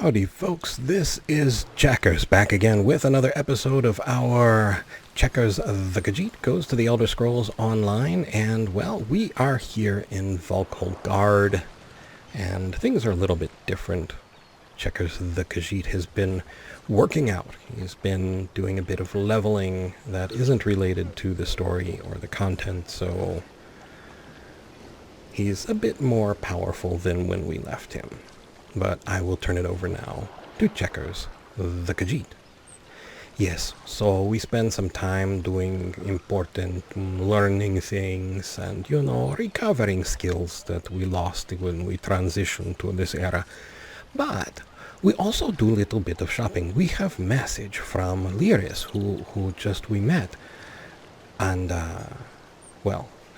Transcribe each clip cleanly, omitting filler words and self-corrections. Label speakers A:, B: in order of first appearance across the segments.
A: Howdy folks, this is Checkers back again with another episode of our Checkers the Khajiit Goes to the Elder Scrolls Online, and well, we are here in Valkholgard, and things are a little bit different. Checkers the Khajiit has been working out. He's been doing a bit of leveling that isn't related to the story or the content, so he's a bit more powerful than when we left him. But I will turn it over now to Checkers the Khajiit. Yes, so we spent some time doing important learning things and, recovering skills that we lost when we transitioned to this era. But we also do a little bit of shopping. We have message from Lyris, who just we met, and,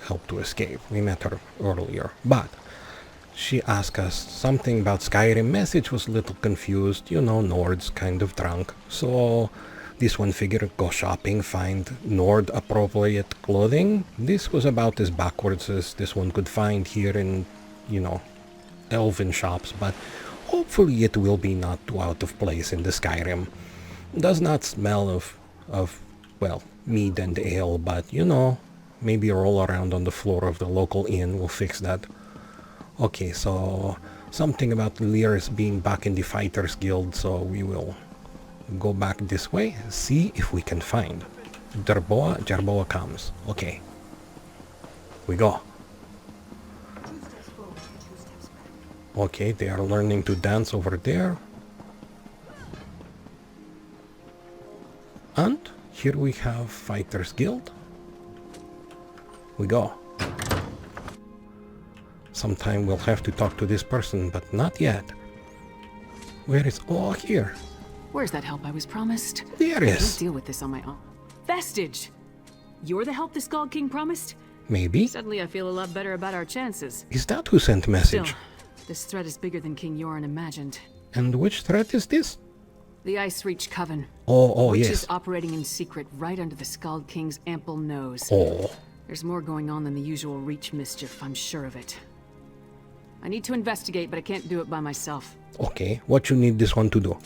A: helped to escape. We met her earlier, but she asked us something about Skyrim. Message was a little confused. Nord's kind of drunk. So this one figured go shopping, find Nord appropriate clothing. This was about as backwards as this one could find here in, elven shops. But hopefully it will be not too out of place in the Skyrim. Does not smell of mead and ale, but, maybe roll around on the floor of the local inn will fix that. Okay, so something about Lyris being back in the Fighters Guild, so we will go back this way, see if we can find Jerboa comes. Okay, we go. Okay, they are learning to dance over there. And here we have Fighters Guild. We go. Sometime we'll have to talk to this person, but not yet. Where is... Oh, here.
B: Where's that help I was promised?
A: There is.
B: I can't deal with this on my own. Vestige! You're the help the Skald-King promised?
A: Maybe.
B: Suddenly I feel a lot better about our chances.
A: Is that who sent message?
B: Still, this threat is bigger than King Jorunn imagined.
A: And which threat is this?
B: The Icereach Coven.
A: Yes.
B: Which is operating in secret right under the Skald-King's ample nose.
A: Oh.
B: There's more going on than the usual Reach mischief, I'm sure of it. I need to investigate, but I can't do it by myself.
A: Okay, what you need this one to do?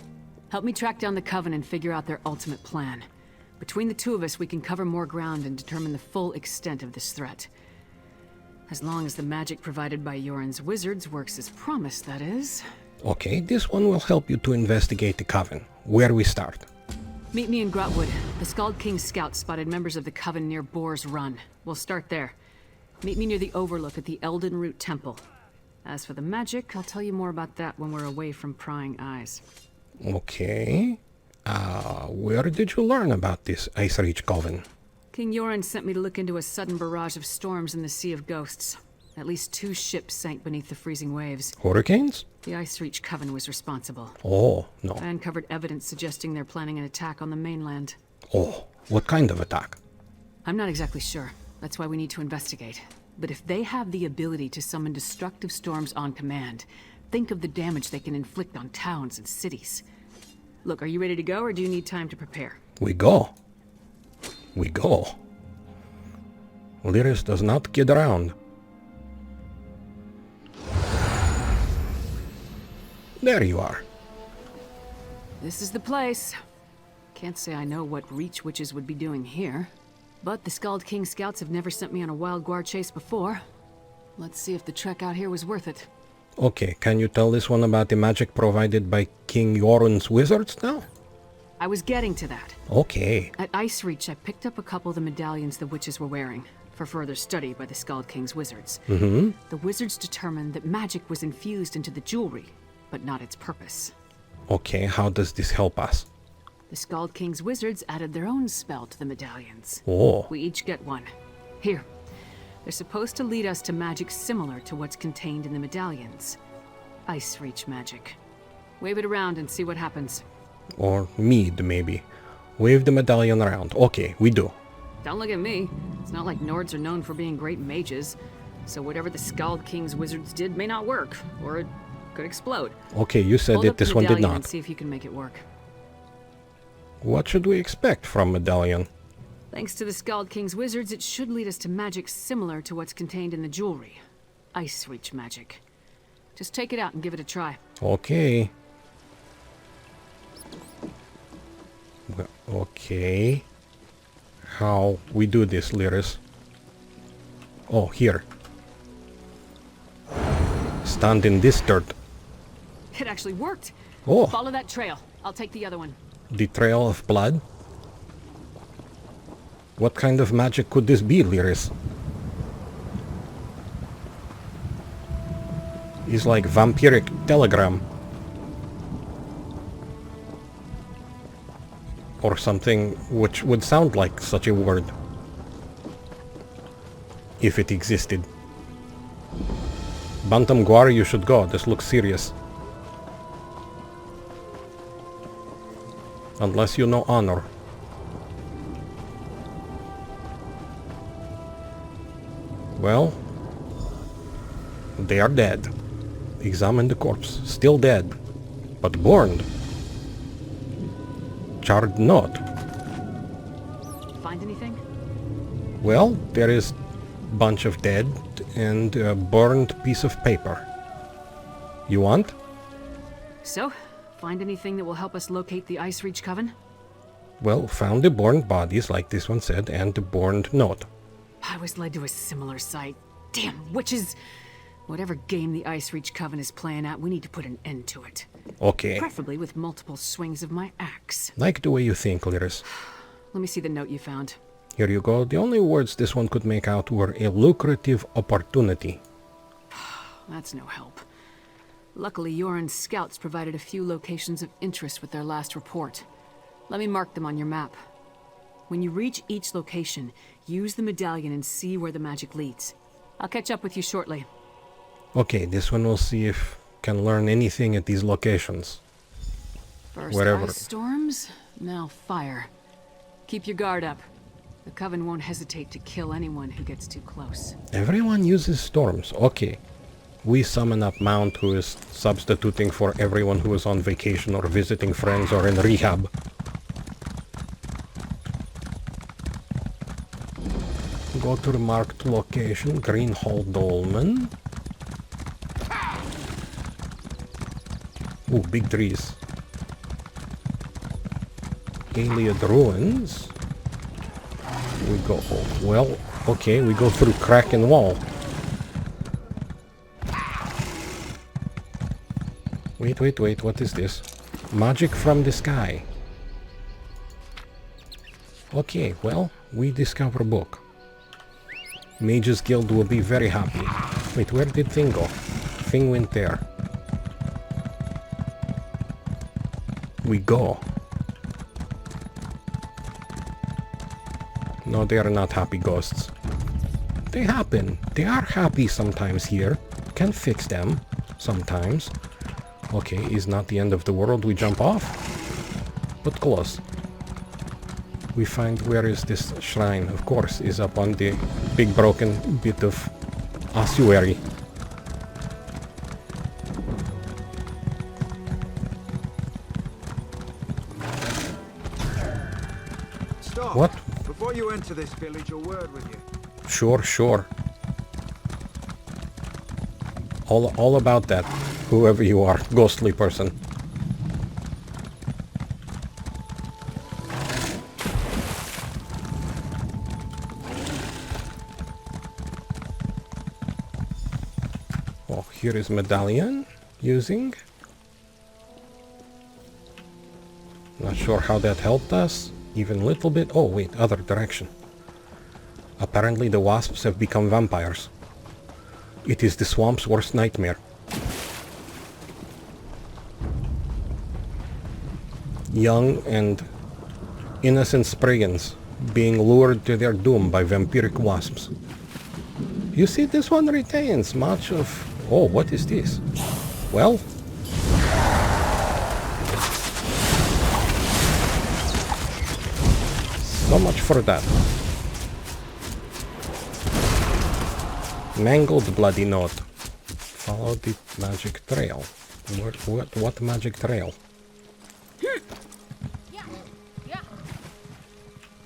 B: Help me track down the Coven and figure out their ultimate plan. Between the two of us, we can cover more ground and determine the full extent of this threat. As long as the magic provided by Jorunn's wizards works as promised, that is.
A: Okay, this one will help you to investigate the Coven. Where we start?
B: Meet me in Grotwood. The Skald-King's scouts spotted members of the Coven near BOAR'S Run. We'll start there. Meet me near the Overlook at the Elden Root Temple. As for the magic, I'll tell you more about that when we're away from prying eyes.
A: Okay. Where did you learn about this Icereach Coven?
B: King Jorunn sent me to look into a sudden barrage of storms in the Sea of Ghosts. At least 2 ships sank beneath the freezing waves.
A: Hurricanes?
B: The Icereach Coven was responsible.
A: Oh, no.
B: I uncovered evidence suggesting they're planning an attack on the mainland.
A: Oh, what kind of attack?
B: I'm not exactly sure. That's why we need to investigate. But if they have the ability to summon destructive storms on command, think of the damage they can inflict on towns and cities. Look, are you ready to go, or do you need time to prepare?
A: We go. We go. Lyris does not kid around. There you are.
B: This is the place. Can't say I know what Reach witches would be doing here. But the Skald-King scouts have never sent me on a wild guard chase before. Let's see if the trek out here was worth it.
A: Okay, can you tell this one about the magic provided by King Jorunn's wizards now?
B: I was getting to that.
A: Okay.
B: At Icereach, I picked up a couple of the medallions the witches were wearing, for further study by the Skald-King's wizards.
A: Mm-hmm.
B: The wizards determined that magic was infused into the jewelry, but not its purpose.
A: Okay, how does this help us?
B: The Skald-King's wizards added their own spell to the medallions.
A: Oh.
B: We each get one. Here. They're supposed to lead us to magic similar to what's contained in the medallions. Icereach magic. Wave it around and see what happens.
A: Or mead, maybe. Wave the medallion around. Okay, we do.
B: Don't look at me. It's not like Nords are known for being great mages. So whatever the Skald-King's wizards did may not work, or it could explode.
A: Okay, you said that this one did not.
B: And see if you can make it work.
A: What should we expect from medallion?
B: Thanks to the Skald-King's wizards, it should lead us to magic similar to what's contained in the jewelry. Icereach magic. Just take it out and give it a try.
A: Okay. Okay. How we do this, Lyris? Oh, here. Stand in this dirt.
B: It actually worked.
A: Oh,
B: Follow that trail. I'll take the other one.
A: the trail of blood? What kind of magic could this be, Lyris? It's like vampiric telegram. Or something which would sound like such a word. If it existed. Bantam Guar, you should go. This looks serious. Unless you know honor. Well, they are dead. Examine the corpse. Still dead, but burned. Charred not.
B: Find anything?
A: Well, there is bunch of dead and a burned piece of paper. You want?
B: So, find anything that will help us locate the Icereach Coven?
A: Well, found the burned bodies, like this one said, and the burned note.
B: I was led to a similar sight. Damn witches! Whatever game the Icereach Coven is playing at, we need to put an end to it.
A: Okay.
B: Preferably with multiple swings of my axe.
A: Like the way you think, Lyris.
B: Let me see the note you found.
A: Here you go. The only words this one could make out were a lucrative opportunity.
B: That's no help. Luckily, Jorunn's scouts provided a few locations of interest with their last report. Let me mark them on your map. When you reach each location, use the medallion and see where the magic leads. I'll catch up with you shortly.
A: Okay, this one will see if can learn anything at these locations.
B: First
A: Whatever.
B: ice storms, now fire. Keep your guard up. The Coven won't hesitate to kill anyone who gets too close.
A: Everyone uses storms. Okay. We summon up Mount, who is substituting for everyone who is on vacation or visiting friends or in rehab. Go to the marked location, Greenhall Dolmen. Ooh, big trees. Aliad Ruins. We go, well, okay, we go through crack in wall. Wait, what is this? Magic from the sky. Okay, well, we discover a book. Mages Guild will be very happy. Wait, where did Thing go? Thing went there. We go. No, they are not happy ghosts. They happen. They are happy sometimes here. Can fix them. Sometimes. Okay, is not the end of the world. We jump off. But close. We find where is this shrine. Of course, is up on the big broken bit of ossuary.
C: Stop.
A: What?
C: Before you enter this village, a word with you.
A: Sure. All about that, whoever you are, ghostly person. Oh, here is medallion using. Not sure how that helped us, even a little bit. Oh wait, other direction. Apparently the wasps have become vampires. It is the swamp's worst nightmare. Young and innocent Spriggans being lured to their doom by vampiric wasps. You see, this one retains much of... Oh, what is this? Well... So much for that. Mangled bloody note. Follow the magic trail. What magic trail?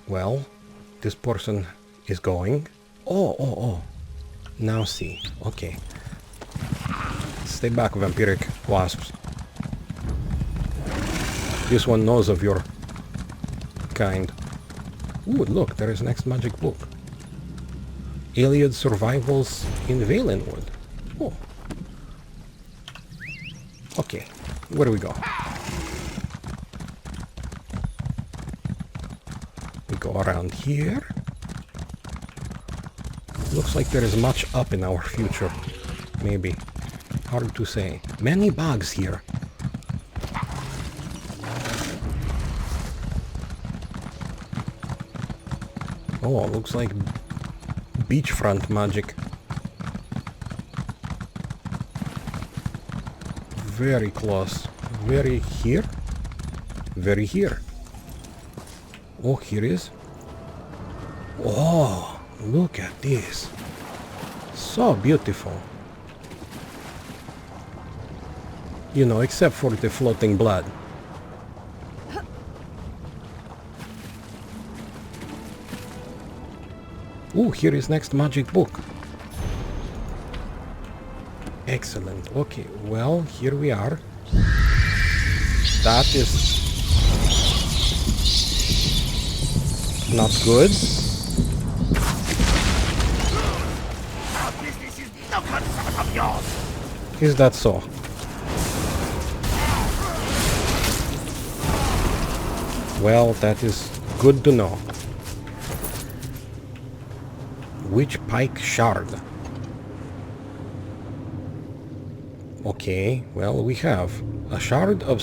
A: Well, this person is going. Oh. Now see. Okay. Stay back, vampiric wasps. This one knows of your kind. Ooh, look, there is next magic book. Iliad Survivals in Valenwood. Oh. Okay, where do we go? We go around here. Looks like there is much up in our future. Maybe. Hard to say. Many bugs here. Oh, looks like beachfront magic. Very close. Very here. Very here. Oh, here is. Oh, look at this. So beautiful. You know, except for the floating blood. Ooh, here is next magic book. Excellent. Okay, well, here we are. That is not good.
D: Our business is no concern of yours.
A: Is that so? Well, that is good to know. Witch Pike Shard. Okay, well, we have a shard of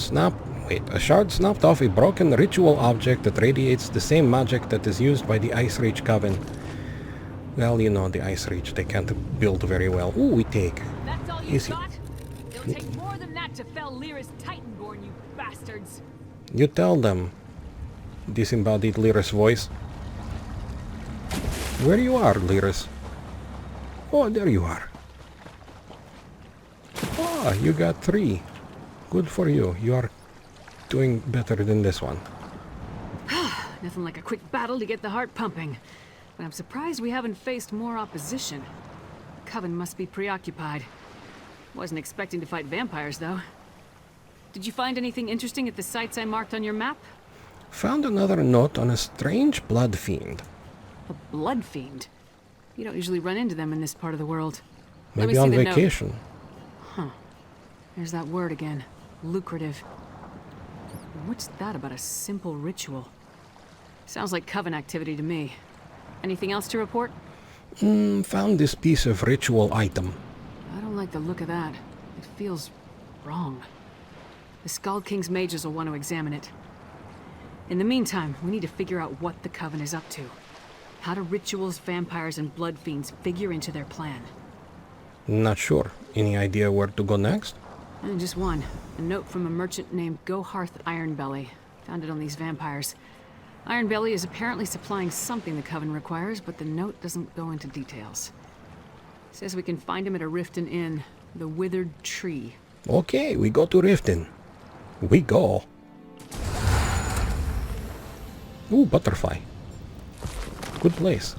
A: a shard snapped off a broken ritual object that radiates the same magic that is used by the Icereach Coven. Well, you know, the Icereach, they can't build very well. Ooh, we take.
B: That's all you got? It'll take more than that to fell Lyris Titanborn, you bastards.
A: You tell them. Disembodied Lyris voice. Where you are, Lyris? Oh, there you are. Ah, you got 3. Good for you. You are doing better than this one.
B: Nothing like a quick battle to get the heart pumping. But I'm surprised we haven't faced more opposition. Coven must be preoccupied. Wasn't expecting to fight vampires, though. Did you find anything interesting at the sites I marked on your map?
A: Found another note on a strange blood fiend.
B: A blood fiend? You don't usually run into them in this part of the world.
A: Maybe on vacation.
B: Huh. There's that word again. Lucrative. What's that about a simple ritual? Sounds like Coven activity to me. Anything else to report?
A: Found this piece of ritual item.
B: I don't like the look of that. It feels wrong. The Skald-King's mages will want to examine it. In the meantime, we need to figure out what the Coven is up to. How do rituals, vampires, and blood fiends figure into their plan?
A: Not sure. Any idea where to go next?
B: Just one. A note from a merchant named Goharth Ironbelly. Found it on these vampires. Ironbelly is apparently supplying something the Coven requires, but the note doesn't go into details. It says we can find him at a Riften Inn, the Withered Tree.
A: Okay, we go to Riften. We go. Ooh, butterfly. Good place.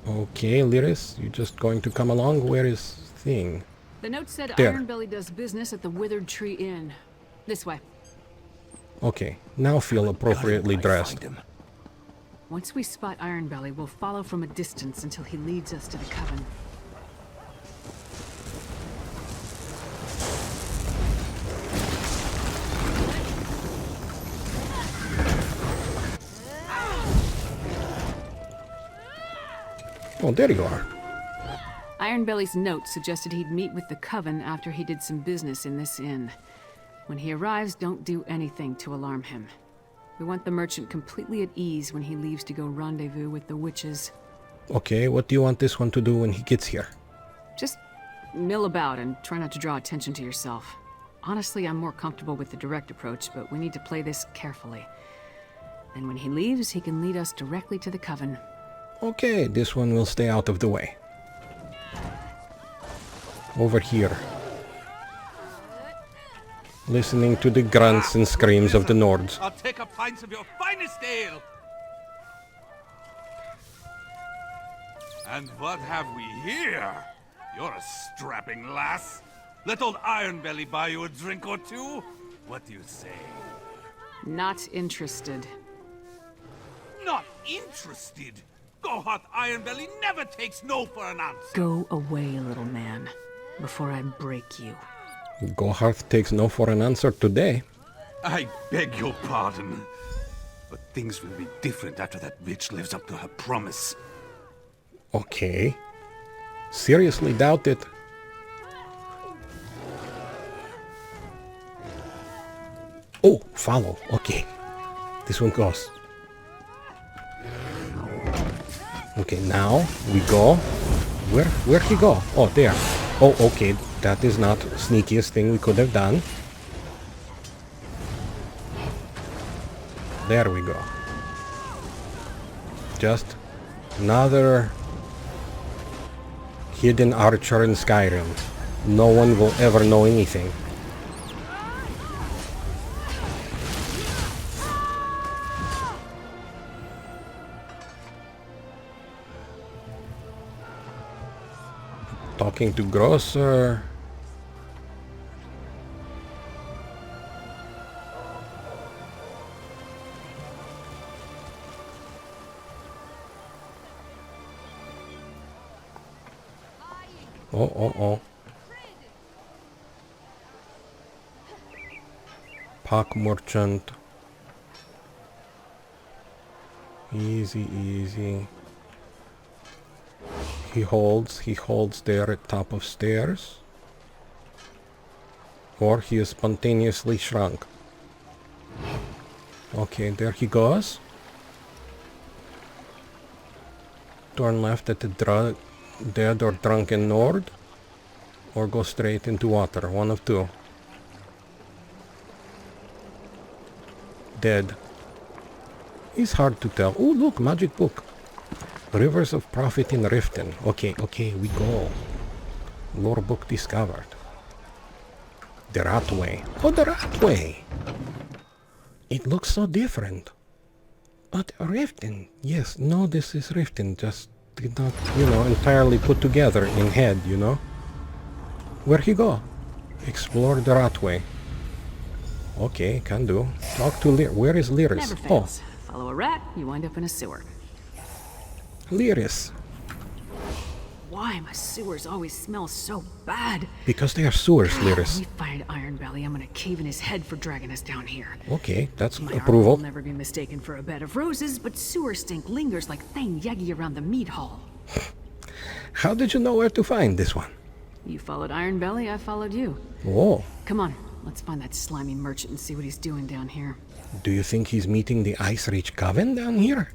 A: Okay, Lyris, you just going to come along? Where is thing?
B: The note said
A: There.
B: Ironbelly does business at the Withered Tree Inn. This way.
A: Okay, now feel appropriately dressed.
B: Once we spot Ironbelly, we'll follow from a distance until he leads us to the Coven.
A: Oh, there you are.
B: Ironbelly's note suggested he'd meet with the Coven after he did some business in this inn. When he arrives, don't do anything to alarm him. We want the merchant completely at ease when he leaves to go rendezvous with the witches.
A: Okay, what do you want this one to do when he gets here?
B: Just mill about and try not to draw attention to yourself. Honestly, I'm more comfortable with the direct approach, but we need to play this carefully. And when he leaves, he can lead us directly to the Coven.
A: Okay, this one will stay out of the way. Over here. Listening to the grunts and screams of the Nords.
D: I'll take a pint of your finest ale. And what have we here? You're a strapping lass. Let old Ironbelly buy you a drink or two. What do you say?
B: Not interested.
D: not interested. Gohath Ironbelly never takes no for an answer.
B: Go away, little man, before I break you.
A: Gohath takes no for an answer today.
D: I beg your pardon. But things will be different after that bitch lives up to her promise.
A: Okay. Seriously doubt it. Oh, follow. Okay. This one goes. Okay, now we go. Where'd he go? Oh, there. Oh, okay. That is not the sneakiest thing we could have done. There we go. Just another hidden archer in Skyrim. No one will ever know anything. Talking to Grocer. Oh. Pack merchant. Easy. He holds there at top of stairs. Or he is spontaneously shrunk. Okay, there he goes. Turn left at the dead or drunken Nord. Or go straight into water, one of two. Dead. It's hard to tell. Oh, look, magic book. Rivers of Profit in Riften. Okay, we go. Lorebook discovered. The Ratway. Oh, the Ratway! It looks so different. But Riften. Yes, no, this is Riften. Just did not, entirely put together in head, Where he go? Explore the Ratway. Okay, can do. Talk to Where is Lyris?
B: Never fails. Follow a rat, you wind up in a sewer.
A: Lyris.
B: Why my sewers always smell so bad?
A: Because they are sewers,
B: When
A: Lyris.
B: we find Ironbelly, I'm gonna cave in his head for dragging us down here.
A: Okay, that's
B: My armor
A: approval.
B: will never be mistaken for a bed of roses, but sewer stink lingers like Thane Yagi around the mead hall.
A: How did you know where to find this one?
B: You followed Ironbelly, I followed you.
A: Oh,
B: Come on, let's find that slimy merchant and see what he's doing down here.
A: do you think he's meeting the Icereach Coven down here?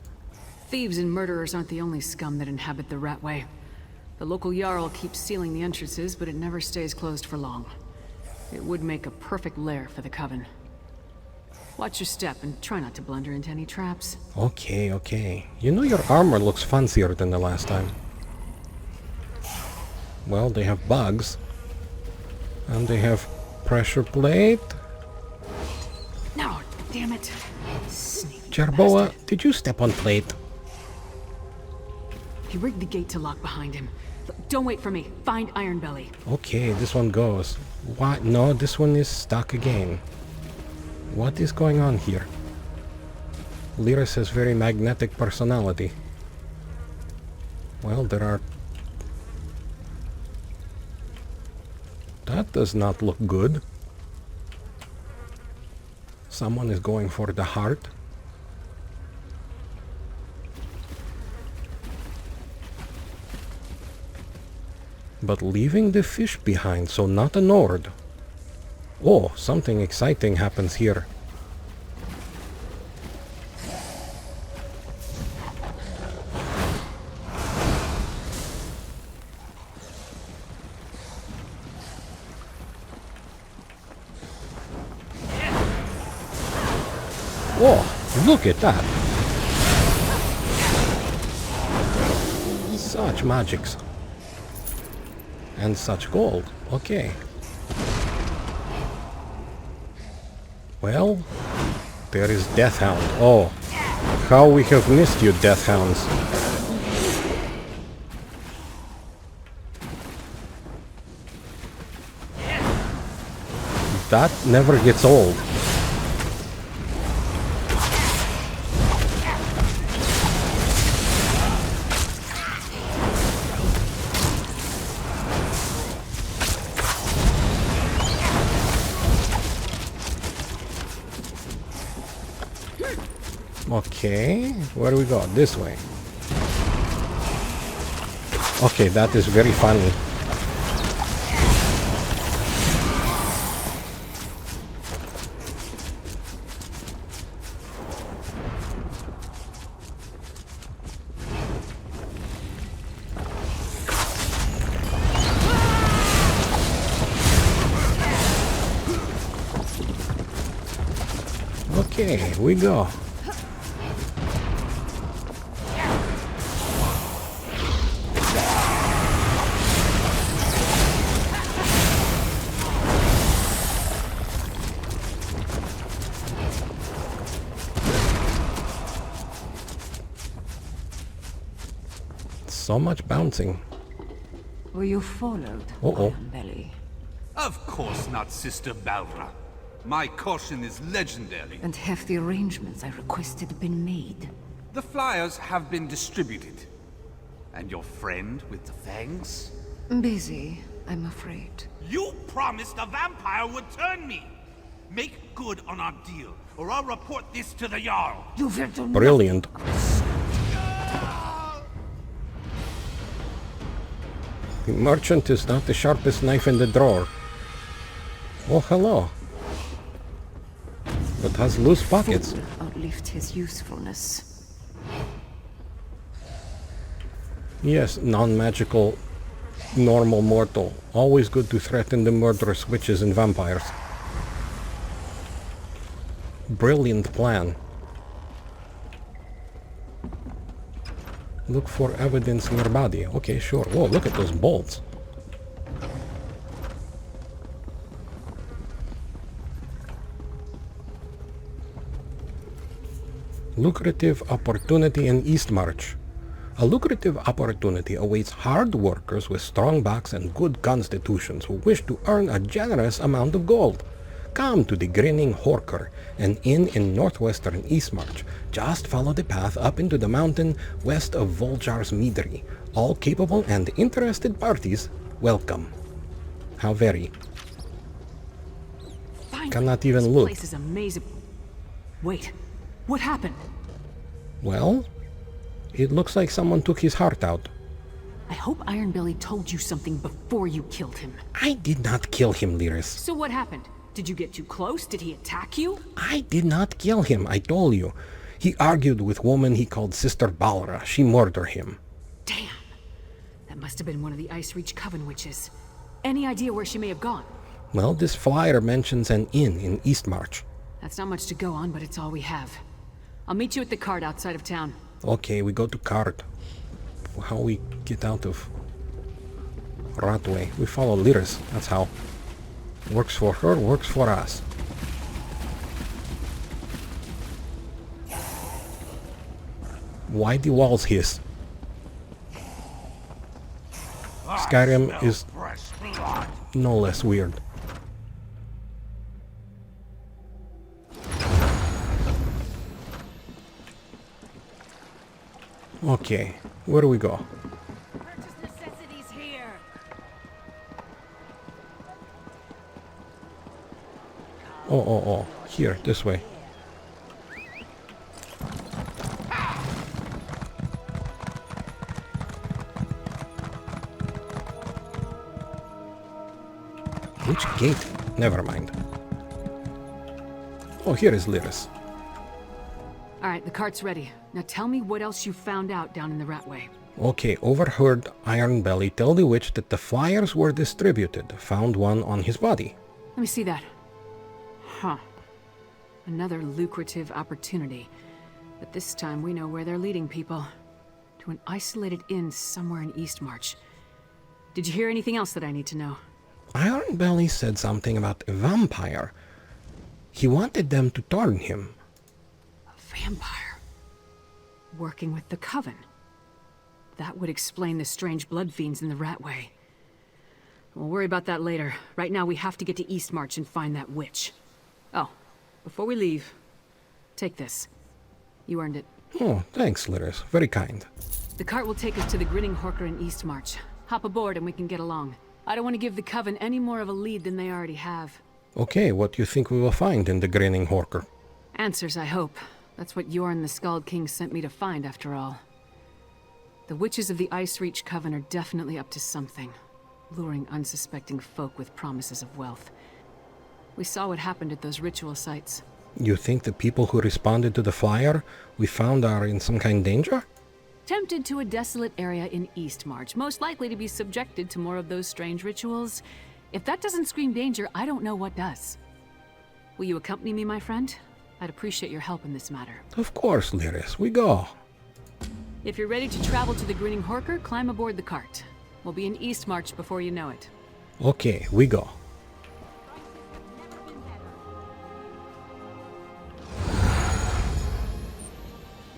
B: Thieves and murderers aren't the only scum that inhabit the Ratway. The local Jarl keeps sealing the entrances, but it never stays closed for long. It would make a perfect lair for the Coven. Watch your step and try not to blunder into any traps.
A: Okay. Your armor looks fancier than the last time. Well, they have bugs. And they have pressure plate.
B: No, damn it. Sneaky
A: Jerboa,
B: bastard.
A: did you step on plate?
B: He rigged the gate to lock behind him. Look, don't wait for me. Find Ironbelly.
A: Okay, this one goes. What? No, this one is stuck again. What is going on here? Lyris has very magnetic personality. Well, there are... That does not look good. Someone is going for the heart. But leaving the fish behind, so not a Nord. Oh, something exciting happens here. Oh, look at that. Such magics. And such gold. Okay. Well, there is Deathhound. Oh, how we have missed you, Deathhounds. That never gets old. Okay, where do we go? This way. Okay, that is very funny. Okay, here we go. So much bouncing.
E: Were you followed,
A: Uh-oh.
E: Belly?
D: Of course not, Sister Balra. My caution is legendary.
E: And have the arrangements I requested been made?
D: The flyers have been distributed. And your friend with the fangs?
E: Busy, I'm afraid.
D: You promised a vampire would turn me! Make good on our deal, or I'll report this to the Jarl!
E: You will do
A: Brilliant. The merchant is not the sharpest knife in the drawer. Oh, hello. But has loose pockets.
E: nothing outlived his usefulness.
A: Yes, non-magical, normal mortal. Always good to threaten the murderous witches and vampires. Brilliant plan. Look for evidence near body. Okay, sure. Whoa, look at those bolts. Lucrative opportunity in Eastmarch. A lucrative opportunity awaits hard workers with strong backs and good constitutions who wish to earn a generous amount of gold. Come to the Grinning Horker, an inn in northwestern Eastmarch. Just follow the path up into the mountain west of Voljar's Meadery. All capable and interested parties, welcome. How very.
B: Finally,
A: Cannot even
B: this
A: look.
B: place is amazing. Wait, what happened?
A: Well, it looks like someone took his heart out.
B: I hope Ironbelly told you something before you killed him.
A: I did not kill him, Lyris.
B: So what happened? Did you get too close? Did he attack you?
A: I did not kill him, I told you. He argued with woman he called Sister Balra. She murdered him.
B: Damn. That must have been one of the Icereach Coven witches. Any idea where she may have gone?
A: Well, this flyer mentions an inn in Eastmarch.
B: That's not much to go on, but it's all we have. I'll meet you at the cart outside of town.
A: Okay, we go to cart. How we get out of Ratway? We follow Lyris, that's how. Works for her, works for us. Why the walls hiss? Skyrim is no less weird. Okay, where do we go?
E: Purchase necessities here.
A: Oh, here, this way. Which gate? Never mind. Oh, here is Lyris.
B: Alright, the cart's ready. Now tell me what else you found out down in the Ratway.
A: Okay, overheard Ironbelly tell the witch that the flyers were distributed. Found one on his body.
B: Let me see that. Huh. Another lucrative opportunity. But this time we know where they're leading people. To an isolated inn somewhere in Eastmarch. Did you hear anything else that I need to know?
A: Ironbelly said something about a vampire. He wanted them to turn him.
B: A vampire? Working with the Coven? That would explain the strange blood fiends in the Ratway. We'll worry about that later. Right now we have to get to Eastmarch and find that witch. Oh, before we leave, take this. You earned it.
A: Oh, thanks, Lyris. Very kind.
B: The cart will take us to the Grinning Horker in Eastmarch. Hop aboard and we can get along. I don't want to give the Coven any more of a lead than they already have.
A: Okay, what do you think we will find in the Grinning Horker?
B: Answers, I hope. That's what Jorunn the Skald-King sent me to find, after all. The witches of the Icereach Coven are definitely up to something, luring unsuspecting folk with promises of wealth. We saw what happened at those ritual sites.
A: You think the people who responded to the flyer we found are in some kind of danger?
B: Tempted to a desolate area in Eastmarch, most likely to be subjected to more of those strange rituals. If that doesn't scream danger, I don't know what does. Will you accompany me, my friend? I'd appreciate your help in this matter.
A: Of course, Lyris, we go.
B: If you're ready to travel to the Grinning Horker, climb aboard the cart. We'll be in Eastmarch before you know it.
A: Okay, we go.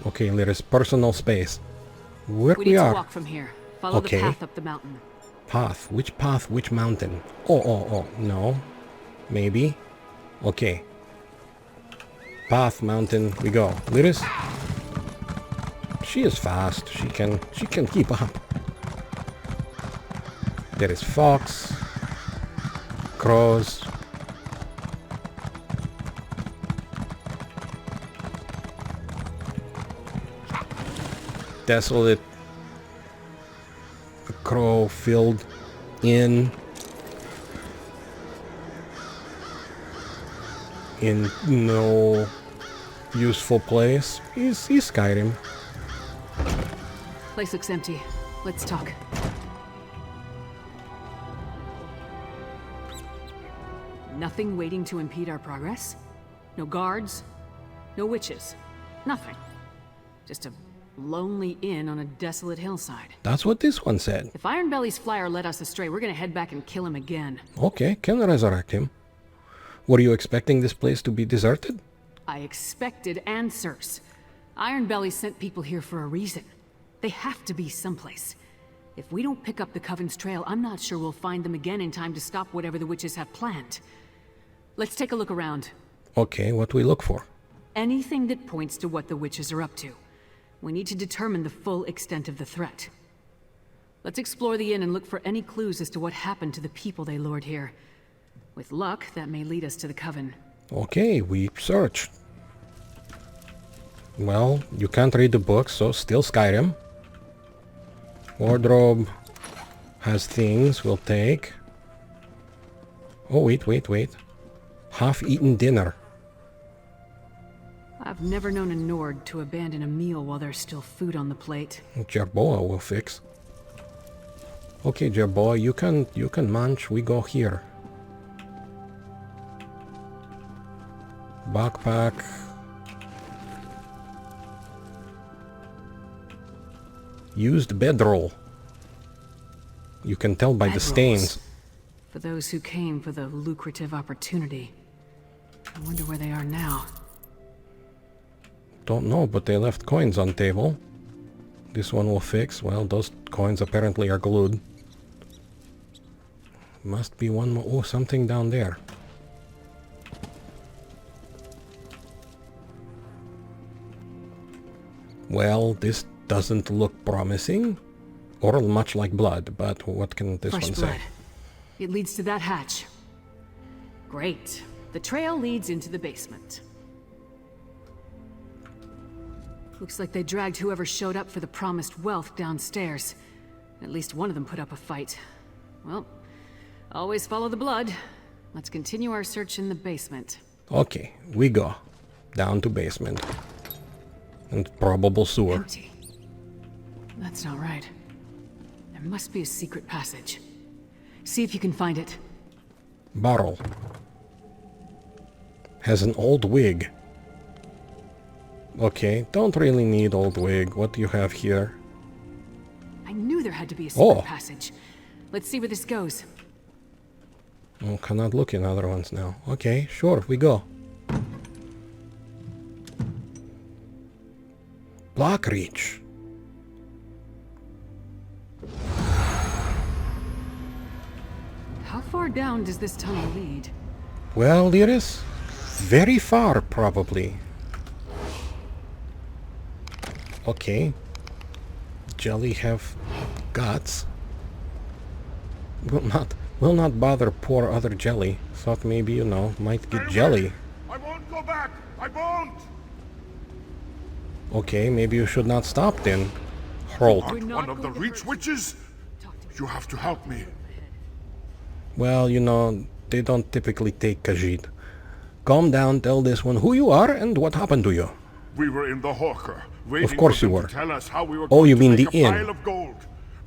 A: Okay, Lyris, personal space. Where
B: We
A: we
B: need
A: are?
B: to walk from here. Follow
A: Okay.
B: the path up the mountain.
A: Path? Which mountain? Oh, no. Maybe. Okay. Path, mountain, we go. Lyris? She is fast. She can keep up. There is fox. Crows. Desolate. A crow filled in no useful place. He's Skyrim.
B: Place looks empty. Let's talk. Nothing waiting to impede our progress? No guards? No witches? Nothing. Just a lonely inn on a desolate hillside.
A: That's what this one said.
B: If Ironbelly's flyer led us astray, we're gonna head back and kill him again.
A: Okay, can resurrect him. Were you expecting this place to be deserted?
B: I expected answers. Ironbelly sent people here for a reason. They have to be someplace. If we don't pick up the Coven's trail, I'm not sure we'll find them again in time to stop whatever the witches have planned. Let's take a look around.
A: Okay, what do we look for?
B: Anything that points to what the witches are up to. We need to determine the full extent of the threat. Let's explore the inn and look for any clues as to what happened to the people they lured here. With luck, that may lead us to the Coven.
A: Okay, we search. Well, you can't read the book, so still Skyrim. Wardrobe has things we'll take. Oh, wait. Half-eaten dinner.
B: I've never known a Nord to abandon a meal while there's still food on the plate.
A: Jerboa will fix. Okay, Jerboa, you can munch. We go here. Backpack. Used bedroll. You can tell by the stains.
B: For those who came for the lucrative opportunity. I wonder where they are now.
A: Don't know, but they left coins on table. This one will fix. Well, those coins apparently are glued. Must be one more. Oh, something down there. Well, this doesn't look promising. Or much like blood, but what can this
B: Fresh
A: one
B: blood.
A: say?
B: It leads to that hatch. Great. The trail leads into the basement. Looks like they dragged whoever showed up for the promised wealth downstairs. At least one of them put up a fight. Well, always follow the blood. Let's continue our search in the basement.
A: Okay, we go. Down to basement. And probable sewer.
B: Empty. That's not right. There must be a secret passage. See if you can find it.
A: Barrel. Has an old wig. Okay, don't really need old wig. What do you have here?
B: I knew there had to be a secret
A: Oh.
B: passage. Let's see where this goes.
A: Oh, cannot look in other ones now. Okay, sure, we go. Block reach.
B: How far down does this tunnel lead?
A: Well, Lyris, very far, probably. Okay. Jelly have guts. Will not bother poor other jelly. Thought maybe, you know, might get jelly.
D: I won't go back! I won't!
A: Okay, maybe you should not stop then. Hrollt.
F: Aren't one of the Reach Witches? You have to help me.
A: Well, you know, they don't typically take Khajiit. Calm down, tell this one who you are and what happened to you.
F: We were in the Hawker, waiting
A: Of course
F: for
A: you
F: them
A: were.
F: to tell us how we were
A: Oh,
F: going
A: you
F: to
A: mean
F: make
A: the
F: a
A: inn.
F: pile of gold.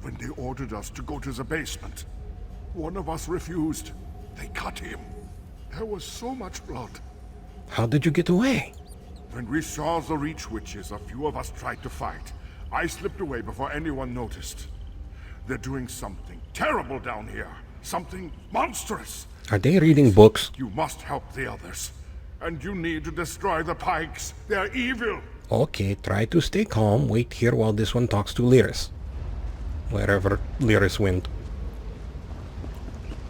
F: When they ordered us to go to the basement, one of us refused. They cut him. There was so much blood.
A: How did you get away?
F: When we saw the Reach Witches, a few of us tried to fight. I slipped away before anyone noticed. They're doing something terrible down here. Something monstrous.
A: Are they reading books?
F: You must help the others. And you need to destroy the Pikes. They're evil.
A: Okay, try to stay calm. Wait here while this one talks to Lyris. Wherever Lyris went.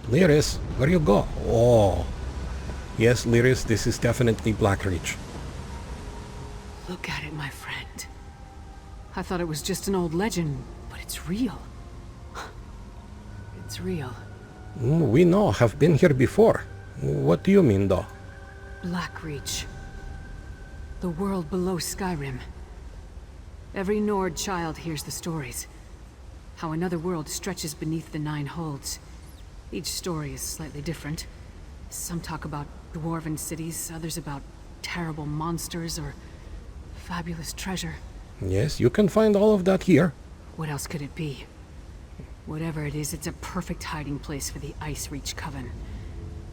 A: Lyris, where you go? Oh. Yes, Lyris, this is definitely Blackreach.
B: Look at it, my friend. I thought it was just an old legend, but it's real. It's real.
A: We know, have been here before. What do you mean, though?
B: Blackreach. The world below Skyrim. Every Nord child hears the stories. How another world stretches beneath the Nine Holds. Each story is slightly different. Some talk about dwarven cities, others about terrible monsters or fabulous treasure.
A: Yes, you can find all of that here.
B: What else could it be? Whatever it is, it's a perfect hiding place for the Icereach Coven.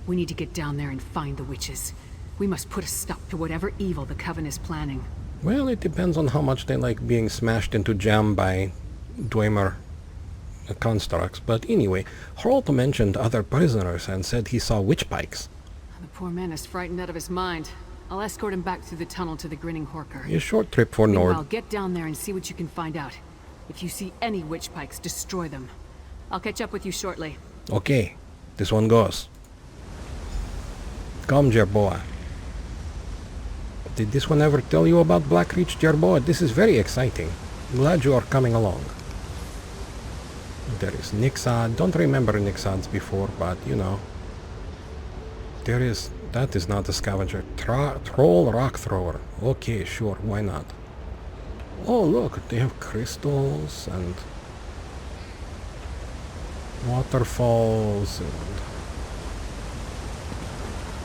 B: We need to get down there and find the witches. We must put a stop to whatever evil the Coven is planning.
A: Well, it depends on how much they like being smashed into jam by Dwemer constructs. But anyway, Hrollt mentioned other prisoners and said he saw witch pikes.
B: The poor man is frightened out of his mind. I'll escort him back through the tunnel to the Grinning Horker.
A: A short trip for
B: Meanwhile,
A: Nord.
B: get down there and see what you can find out. If you see any witch pikes, destroy them. I'll catch up with you shortly.
A: Okay, this one goes. Come, Jerboa. Did this one ever tell you about Blackreach, Jerboa? This is very exciting. Glad you are coming along. There is Nixad. Don't remember Nixads before, but you know. There is... That is not a scavenger. Troll rock thrower. Okay, sure, why not? Oh, look, they have crystals and waterfalls and...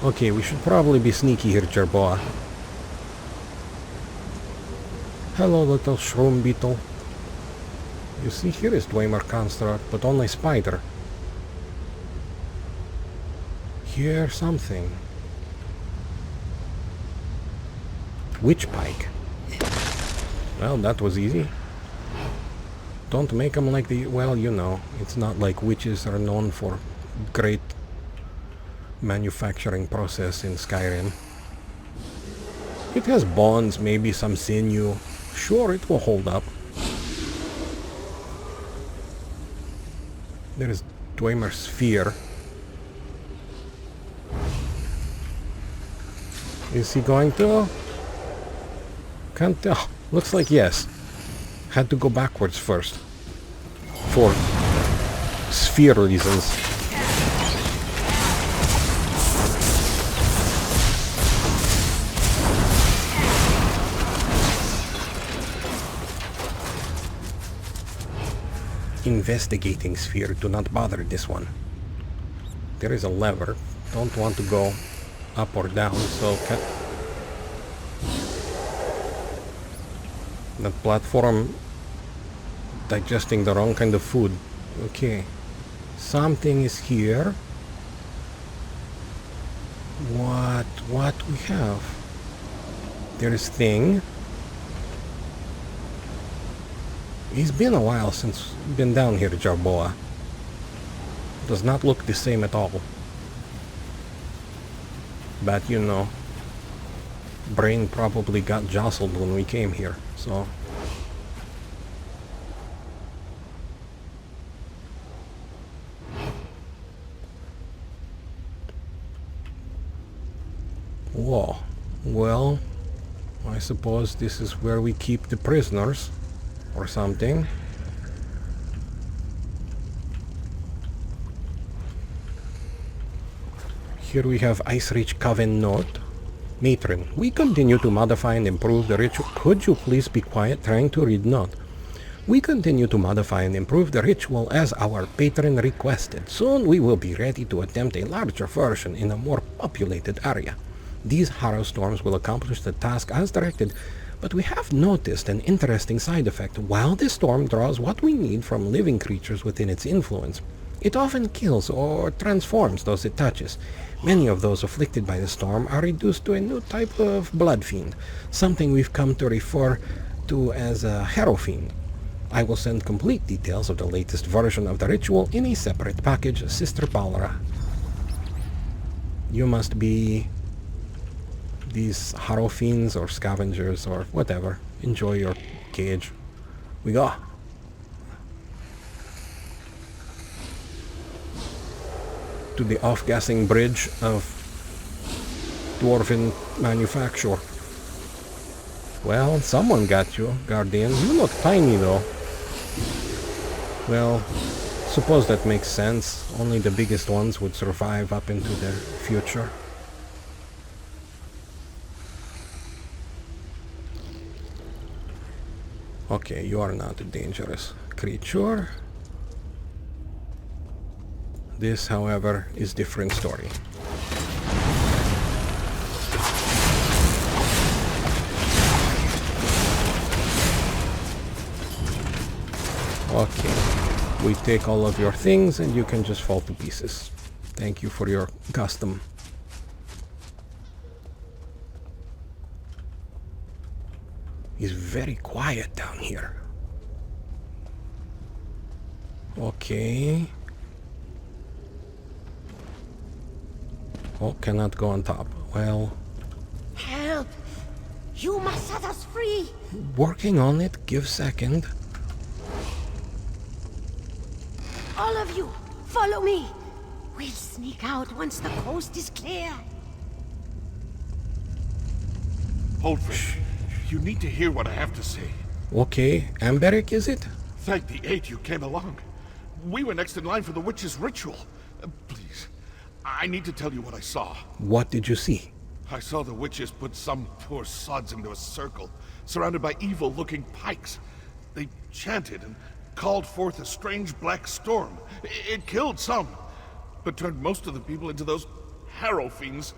A: Okay, we should probably be sneaky here, Jerboa. Hello, little shroom beetle. You see, here is Dwemer construct, but only spider. Here something. Witch pike. Well, that was easy. Don't make them like the... Well, you know, it's not like witches are known for great manufacturing process in Skyrim. It has bones, maybe some sinew. Sure, it will hold up. There is Dwemer sphere. Is he going to? Can't tell. Looks like yes. Had to go backwards first. For sphere reasons. Investigating sphere. Do not bother this one. There is a lever. Don't want to go up or down, so that platform digesting the wrong kind of food. Okay. Something is here. What we have? There is thing. It's been a while since been down here, Jerboa. Does not look the same at all. But you know, brain probably got jostled when we came here, so... Whoa. Well, I suppose this is where we keep the prisoners, or something. Here we have Icereach Coven note. Matron, we continue to modify and improve the ritual. Could you please be quiet? Trying to read note. We continue to modify and improve the ritual as our patron requested. Soon we will be ready to attempt a larger version in a more populated area. These harrow storms will accomplish the task as directed, but we have noticed an interesting side effect. While this storm draws what we need from living creatures within its influence, it often kills or transforms those it touches. Many of those afflicted by the storm are reduced to a new type of blood fiend, something we've come to refer to as a harrow fiend. I will send complete details of the latest version of the ritual in a separate package, Sister Balra. You must be these harrow fiends or scavengers or whatever. Enjoy your cage. We go. To the off-gassing bridge of dwarven manufacture. Well, someone got you, Guardian. You look tiny though. Well, suppose that makes sense. Only the biggest ones would survive up into their future. Okay, you are not a dangerous creature. This, however, is different story. Okay, we take all of your things and you can just fall to pieces. Thank you for your custom. It's very quiet down here. Okay. Oh, cannot go on top. Well...
E: Help! You must set us free!
A: Working on it. Give second.
E: All of you, follow me! We'll sneak out once the coast is clear.
F: Holdford, you need to hear what I have to say.
A: Okay. Amberic, is it?
F: Thank the eight you came along. We were next in line for the witch's ritual. Please, I need to tell you what I saw.
A: What did you see?
F: I saw the witches put some poor sods into a circle, surrounded by evil-looking pikes. They chanted and called forth a strange black storm. It killed some, but turned most of the people into those harrow fiends.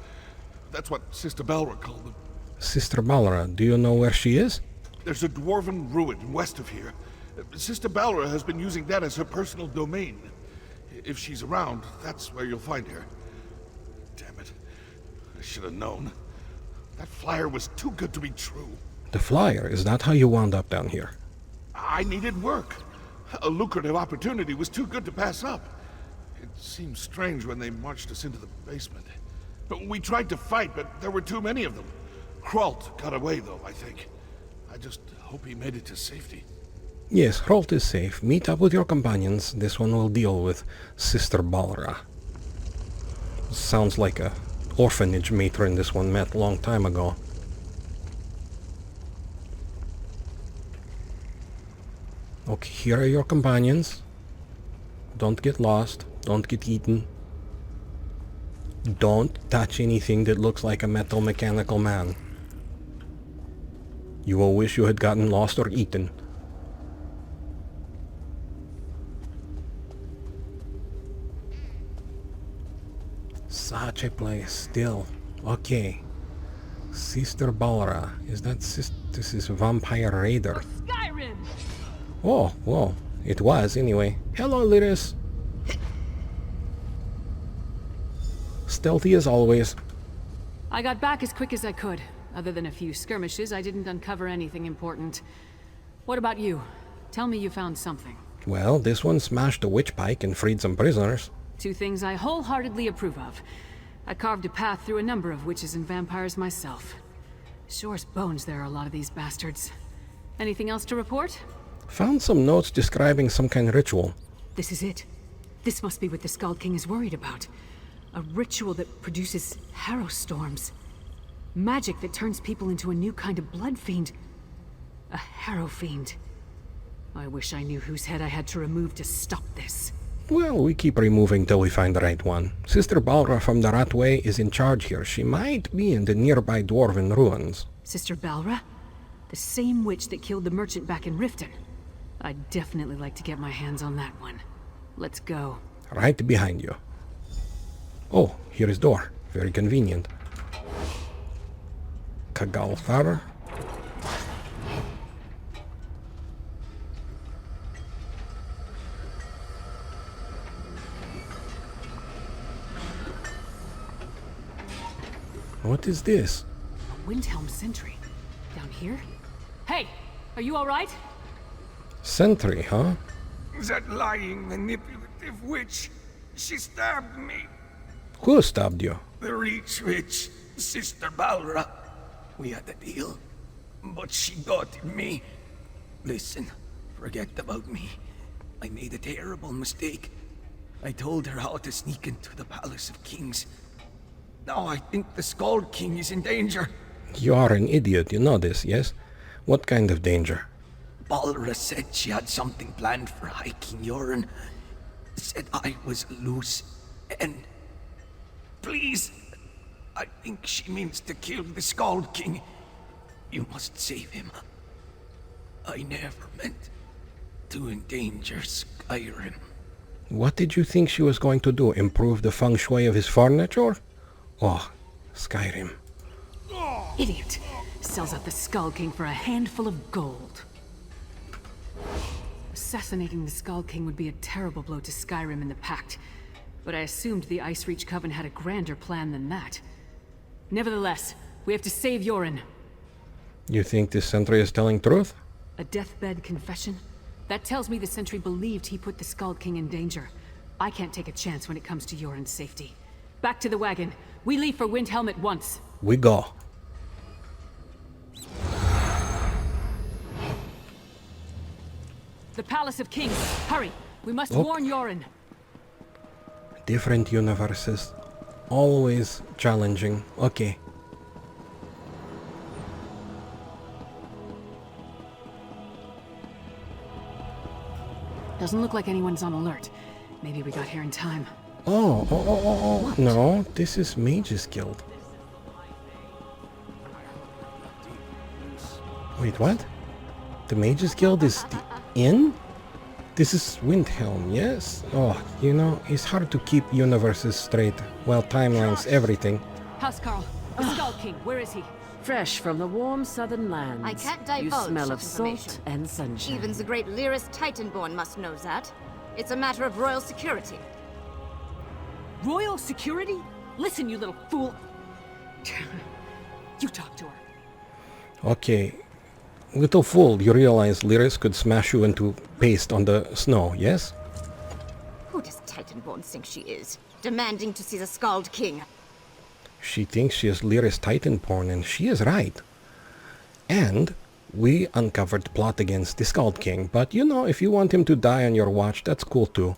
F: That's what Sister Balra called them.
A: Sister Balra, do you know where she is?
F: There's a dwarven ruin west of here. Sister Balra has been using that as her personal domain. If she's around, that's where you'll find her. Damn it. I should have known. That flyer was too good to be true.
A: The flyer? Is that how you wound up down here?
F: I needed work. A lucrative opportunity was too good to pass up. It seemed strange when they marched us into the basement. But we tried to fight, but there were too many of them. Kralt got away, though, I think. I just hope he made it to safety.
A: Yes, Kralt is safe. Meet up with your companions. This one will deal with Sister Balra. Sounds like a orphanage matron this one met a long time ago. Okay, here are your companions. Don't get lost. Don't get eaten. Don't touch anything that looks like a metal mechanical man. You will wish you had gotten lost or eaten. Such a place, still. Okay. Sister Balra. Is that this is Vampire Raider.
B: Skyrim!
A: Oh, well, it was anyway. Hello, Lyris. Stealthy as always.
B: I got back as quick as I could. Other than a few skirmishes, I didn't uncover anything important. What about you? Tell me you found something.
A: Well, this one smashed a witch pike and freed some prisoners.
B: Two things I wholeheartedly approve of. I carved a path through a number of witches and vampires myself. Sure as bones there are a lot of these bastards. Anything else to report?
A: Found some notes describing some kind of ritual.
B: This is it. This must be what the Skald-King is worried about. A ritual that produces harrow storms. Magic that turns people into a new kind of blood fiend. A harrow fiend. I wish I knew whose head I had to remove to stop this.
A: Well, we keep removing till we find the right one. Sister Balra from the Ratway is in charge here. She might be in the nearby dwarven ruins.
B: Sister Balra? The same witch that killed the merchant back in Riften. I'd definitely like to get my hands on that one. Let's go.
A: Right behind you. Oh, here is door. Very convenient. Kagalthar. What is this?
B: A Windhelm sentry. Down here? Hey! Are you alright?
A: Sentry, huh?
G: That lying, manipulative witch. She stabbed me.
A: Who stabbed you?
G: The Reach Witch, Sister Balra. We had a deal, but she got me. Listen, forget about me. I made a terrible mistake. I told her how to sneak into the Palace of Kings. Now I think the Skald-King is in danger.
A: You are an idiot, you know this, yes? What kind of danger?
G: Balra said she had something planned for High King Jorunn. Said I was loose, and... Please, I think she means to kill the Skald-King. You must save him. I never meant to endanger Skyrim.
A: What did you think she was going to do? Improve the feng shui of his furniture? Oh, Skyrim.
B: Idiot! Sells out the Skald-King for a handful of gold. Assassinating the Skald-King would be a terrible blow to Skyrim and the Pact, but I assumed the Icereach Coven had a grander plan than that. Nevertheless, we have to save Jorunn.
A: You think this sentry is telling truth?
B: A deathbed confession? That tells me the sentry believed he put the Skald-King in danger. I can't take a chance when it comes to Jorunn's safety. Back to the wagon. We leave for Windhelm at once.
A: We go.
B: The Palace of Kings. Hurry! We must warn Jorunn.
A: Different universes. Always challenging. Okay.
B: Doesn't look like anyone's on alert. Maybe we got here in time.
A: Oh. No, this is Mage's Guild. Wait, what? The Mage's Guild is the inn? This is Windhelm, yes? Oh, you know, it's hard to keep universes straight. Well, timelines, everything.
B: Housecarl, the Skald-King, where is he?
H: Fresh from the warm southern lands.
E: I can't
H: You
E: divulge
H: smell
E: such
H: of salt
E: information.
H: and sunshine.
E: Even the great Lyris Titanborn must know that. It's a matter of royal security.
B: Royal security? Listen, you little fool. You talk to her.
A: Okay. Little fool, you realize Lyris could smash you into paste on the snow, yes?
E: Who does Titanborn think she is? Demanding to see the Skald-King.
A: She thinks she is Lyris Titanborn, and she is right. And we uncovered the plot against the Skald-King, but you know, if you want him to die on your watch, that's cool too.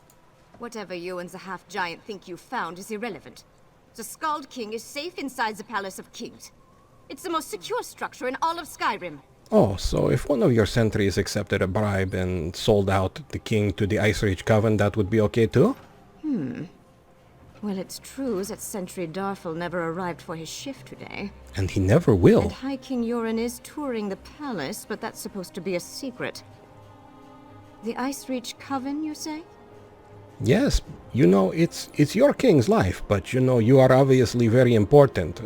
E: Whatever you and the half-giant think you found is irrelevant. The Skald-King is safe inside the Palace of Kings. It's the most secure structure in all of Skyrim.
A: Oh, so if one of your sentries accepted a bribe and sold out the king to the Icereach Coven, that would be okay too?
E: Well, it's true that Sentry Darfel never arrived for his shift today.
A: And he never will.
E: And High King Jorunn is touring the palace, but that's supposed to be a secret. The Icereach Coven, you say?
A: Yes, you know, it's your king's life, but you know, you are obviously very important.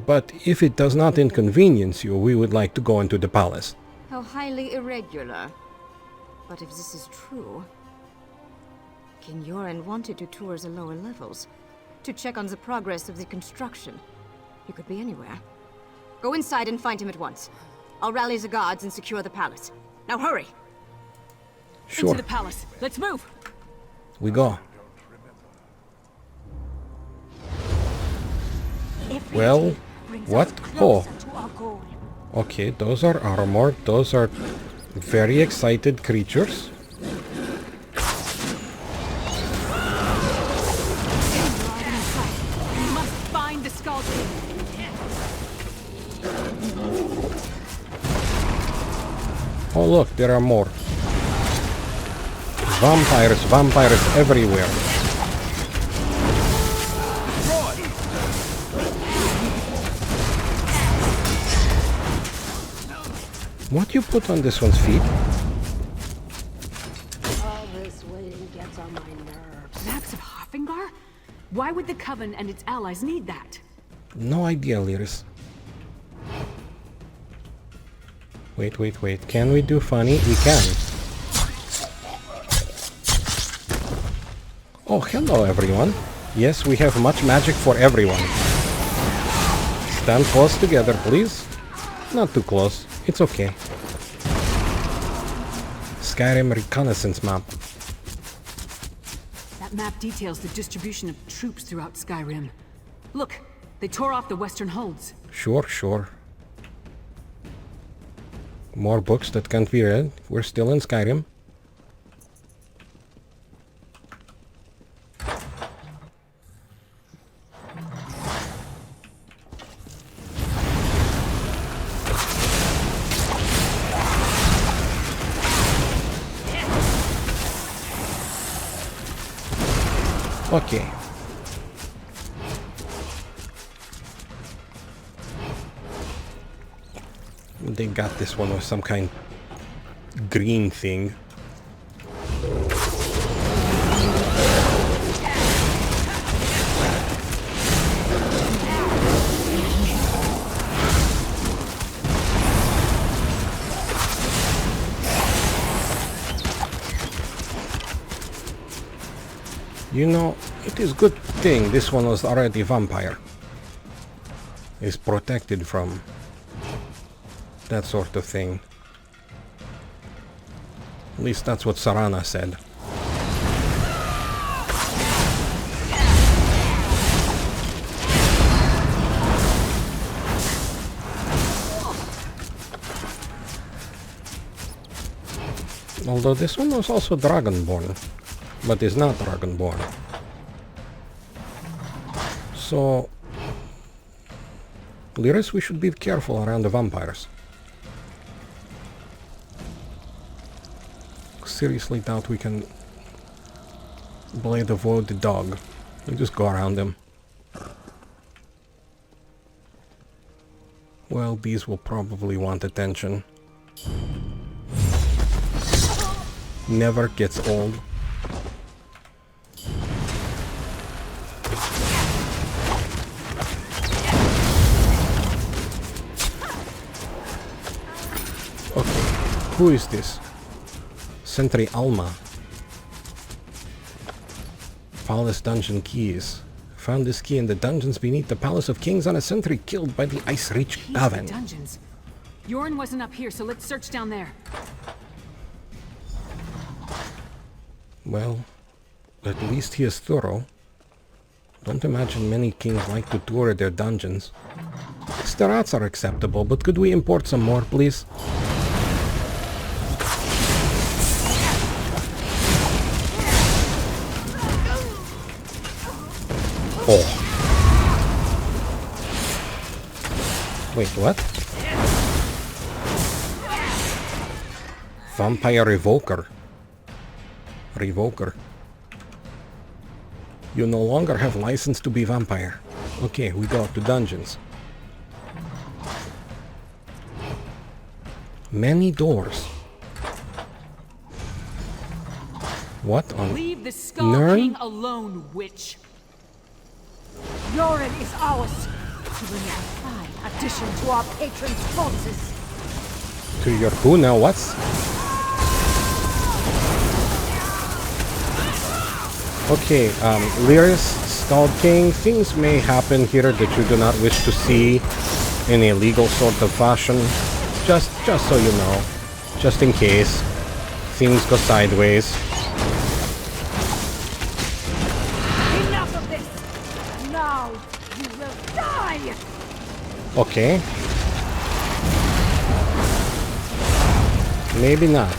A: But if it does not inconvenience you, we would like to go into the palace.
E: How highly irregular. But if this is true... King Jorunn wanted to tour the lower levels, to check on the progress of the construction. He could be anywhere. Go inside and find him at once. I'll rally the guards and secure the palace. Now hurry!
A: Sure.
B: Into the palace. Let's move!
A: We go. Well, what? Oh. Okay, those are armored. Those are very excited creatures.
B: We must find the Skald-King.
A: Oh look, there are more. Vampires, vampires everywhere. What you put on this one's feet?
H: All this waiting gets on my nerves.
B: Maps of Hoffingar? Why would the Coven and its allies need that?
A: No idea, Lyris. Wait, wait, wait. Can we do funny? We can. Oh, hello everyone. Yes, we have much magic for everyone. Stand close together, please. Not too close. It's okay. Skyrim reconnaissance map.
B: That map details the distribution of troops throughout Skyrim. Look, they tore off the western holds.
A: Sure, sure. More books that can't be read. We're still in Skyrim. Okay. They got this one with some kind green thing. You know, it is good thing this one was already vampire. Is protected from that sort of thing. At least that's what Sarana said. Although this one was also Dragonborn, but is not Dragonborn. So, Lyris, we should be careful around the vampires. Seriously doubt we can blade avoid the dog. We just go around them. Well, these will probably want attention. Never gets old. Okay, who is this? Sentry Alma. Palace dungeon keys. Found this key in the dungeons beneath the Palace of Kings on a sentry killed by the Icereach Coven.
B: Dungeons. Jorunn wasn't up here, so let's search down there.
A: Well, at least he is thorough. Don't imagine many kings like to tour their dungeons. The rats are acceptable, but could we import some more, please? Oh. Wait, what? Vampire Revoker. Revoker. You no longer have license to be vampire. Okay, we go to dungeons. Many doors. What on?
B: Leave the Skald-King alone, witch.
H: Jorunn is ours. To bring a fine addition to our patron's forces.
A: To your who now? What's? Okay, Lyris, Skald-King, things may happen here that you do not wish to see in a legal sort of fashion. Just so you know. Just in case things go sideways.
H: Enough of this! Now you will die!
A: Okay. Maybe not.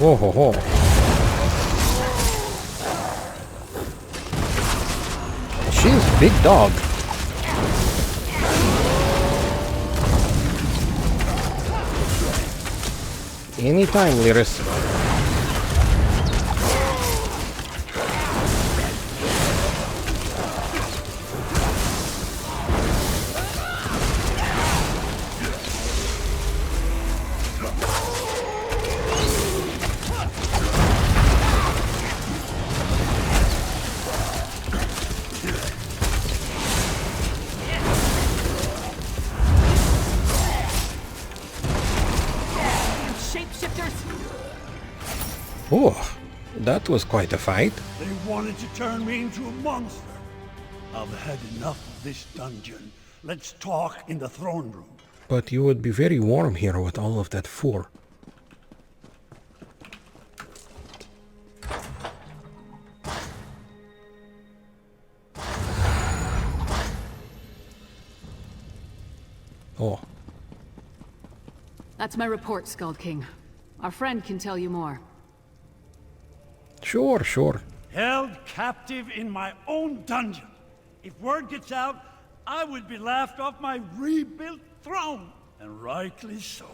A: Whoa, ho, ho. Big dog. Anytime, Lyris. Oh, that was quite a fight.
I: They wanted to turn me into a monster. I've had enough of this dungeon. Let's talk in the throne room.
A: But you would be very warm here with all of that fur. Oh.
B: That's my report, Skald-King. Our friend can tell you more.
A: Sure, sure.
I: Held captive in my own dungeon. If word gets out, I would be laughed off my rebuilt throne. And rightly so.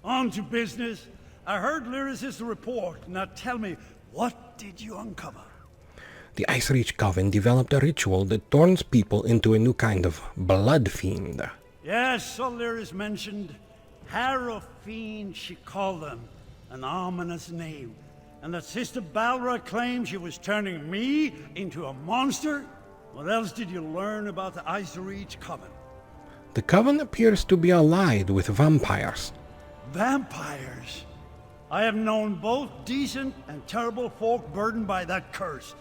I: On to business. I heard Lyris' report. Now tell me, what did you uncover?
A: The Icereach Coven developed a ritual that turns people into a new kind of blood fiend.
I: Yes, so Lyris mentioned. Harrow Fiend, she called them. An ominous name. And that Sister Balra claimed she was turning me into a monster? What else did you learn about the Icereach Coven?
A: The Coven appears to be allied with vampires.
I: Vampires? I have known both decent and terrible folk burdened by that curse.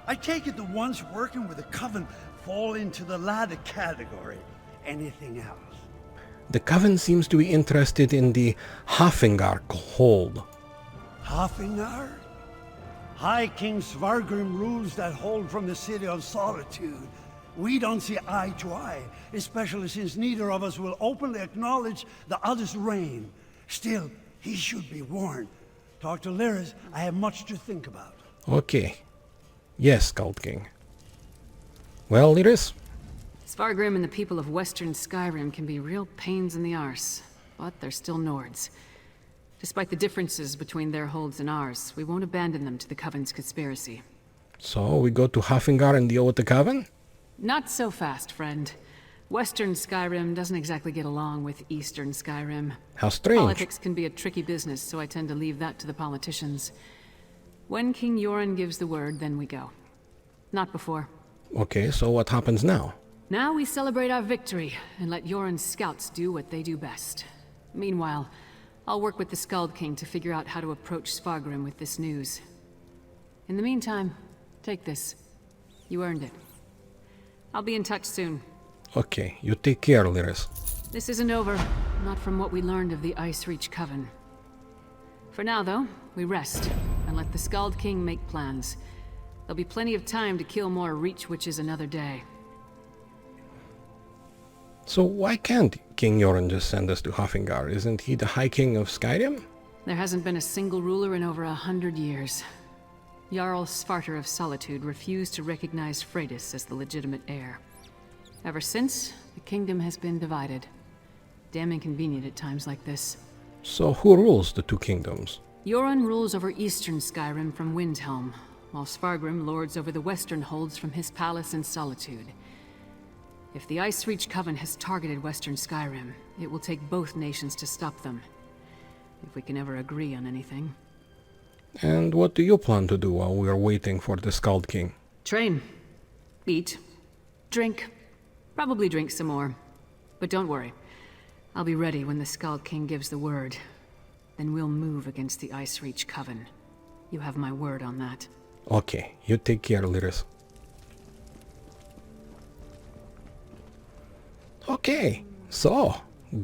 I: I take it the ones working with the Coven fall into the latter category. Anything else?
A: The Coven seems to be interested in the Hafengar hold.
I: Hafengar? High King Svargrim rules that hold from the City of Solitude. We don't see eye to eye, especially since neither of us will openly acknowledge the other's reign. Still, he should be warned. Talk to Lyris. I have much to think about.
A: Okay. Yes, Skald-King. Well, Lyris?
B: Svargrim and the people of Western Skyrim can be real pains in the arse, but they're still Nords. Despite the differences between their holds and ours, we won't abandon them to the Coven's conspiracy.
A: So we go to Hafengar and deal with the Coven?
B: Not so fast, friend. Western Skyrim doesn't exactly get along with Eastern Skyrim.
A: How strange.
B: Politics can be a tricky business, so I tend to leave that to the politicians. When King Jorunn gives the word, then we go. Not before.
A: Okay, so what happens now?
B: Now we celebrate our victory, and let Jorunn's scouts do what they do best. Meanwhile, I'll work with the Skald-King to figure out how to approach Svargrim with this news. In the meantime, take this. You earned it. I'll be in touch soon.
A: Okay, you take care, Lyris.
B: This isn't over, not from what we learned of the Icereach Coven. For now, though, we rest, and let the Skald-King make plans. There'll be plenty of time to kill more Reach Witches another day.
A: So why can't King Jorunn just send us to Hafengar? Isn't he the High King of Skyrim?
B: There hasn't been a single ruler in over 100 years. Jarl Svartar of Solitude refused to recognize Freydis as the legitimate heir. Ever since, the kingdom has been divided. Damn inconvenient at times like this.
A: So who rules the two kingdoms?
B: Jorunn rules over eastern Skyrim from Windhelm, while Svargrim lords over the western holds from his palace in Solitude. If the Icereach Coven has targeted Western Skyrim, it will take both nations to stop them. If we can ever agree on anything.
A: And what do you plan to do while we are waiting for the Skald-King?
B: Train. Eat. Drink. Probably drink some more. But don't worry. I'll be ready when the Skald-King gives the word. Then we'll move against the Icereach Coven. You have my word on that.
A: Okay, you take care, Lyris. Okay, so,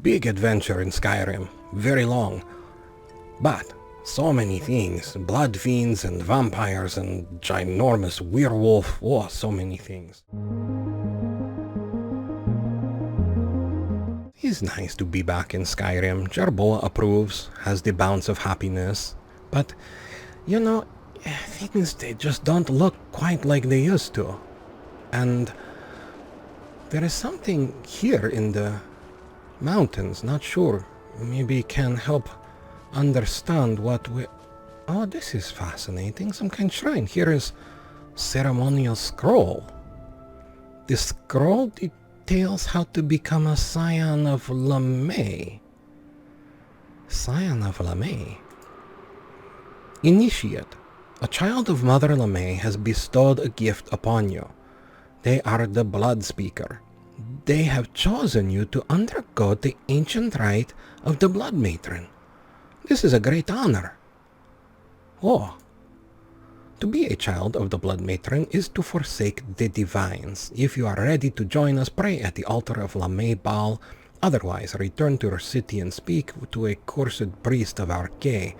A: big adventure in Skyrim, very long, but so many things, blood fiends and vampires and ginormous werewolf, oh, so many things. It's nice to be back in Skyrim. Jarboa approves, has the bounce of happiness, but, you know, things, they just don't look quite like they used to. And There is something here in the mountains, not sure. Maybe can help understand what we... Oh, this is fascinating. Some kind of shrine. Here is ceremonial scroll. The scroll details how to become a scion of LeMay. Scion of LeMay. Initiate. A child of Mother LeMay has bestowed a gift upon you. They are the Blood Speaker. They have chosen you to undergo the ancient rite of the Blood Matron. This is a great honor. Oh. To be a child of the Blood Matron is to forsake the divines. If you are ready to join us, pray at the altar of LeMay Baal. Otherwise, return to your city and speak to a cursed priest of Arkay.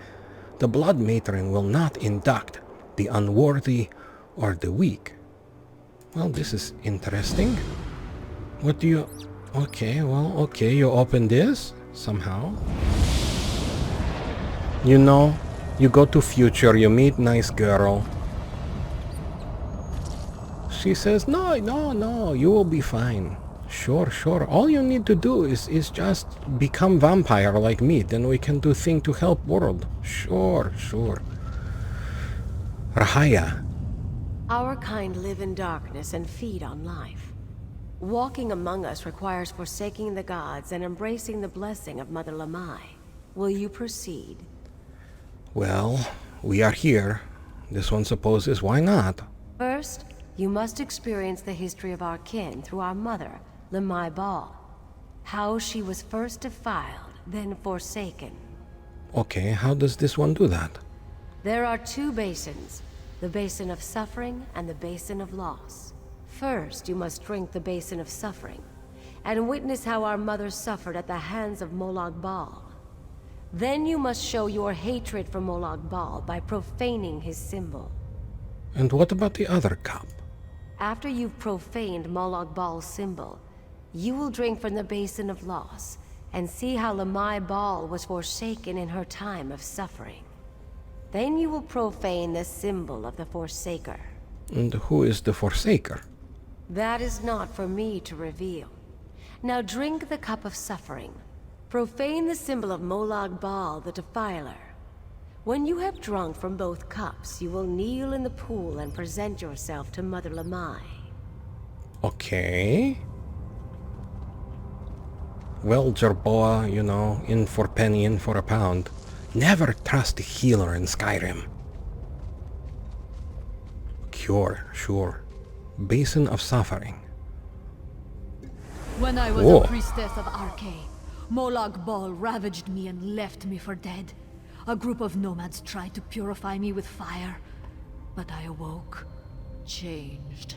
A: The Blood Matron will not induct the unworthy or the weak. Well, this is interesting. What do you... Okay, well, okay, you open this somehow. You know, you go to future, you meet nice girl. She says, no, you will be fine. Sure. All you need to do is just become vampire like me. Then we can do thing to help world. Sure. Rahaya.
J: Our kind live in darkness and feed on life. Walking among us requires forsaking the gods and embracing the blessing of Mother LeMay. Will you proceed?
A: Well, we are here. This one supposes, why not?
J: First, you must experience the history of our kin through our mother, LeMay Baal. How she was first defiled, then forsaken.
A: Okay, how does this one do that?
J: There are two basins, the basin of suffering and the basin of loss. First, you must drink the basin of suffering, and witness how our mother suffered at the hands of Molag Bal. Then you must show your hatred for Molag Bal by profaning his symbol.
A: And what about the other cup?
J: After you've profaned Molag Bal's symbol, you will drink from the basin of loss, and see how LeMay Baal was forsaken in her time of suffering. Then you will profane the symbol of the Forsaker.
A: And who is the Forsaker?
J: That is not for me to reveal. Now drink the cup of suffering. Profane the symbol of Molag Bal the Defiler. When you have drunk from both cups, you will kneel in the pool and present yourself to Mother LeMay.
A: Okay. Well, Jerboa, you know, in for a penny, in for a pound. Never trust a healer in Skyrim. Cure, sure. Basin of Suffering.
H: When I was a priestess of Arkay, Molag Bal ravaged me and left me for dead. A group of nomads tried to purify me with fire, but I awoke, changed.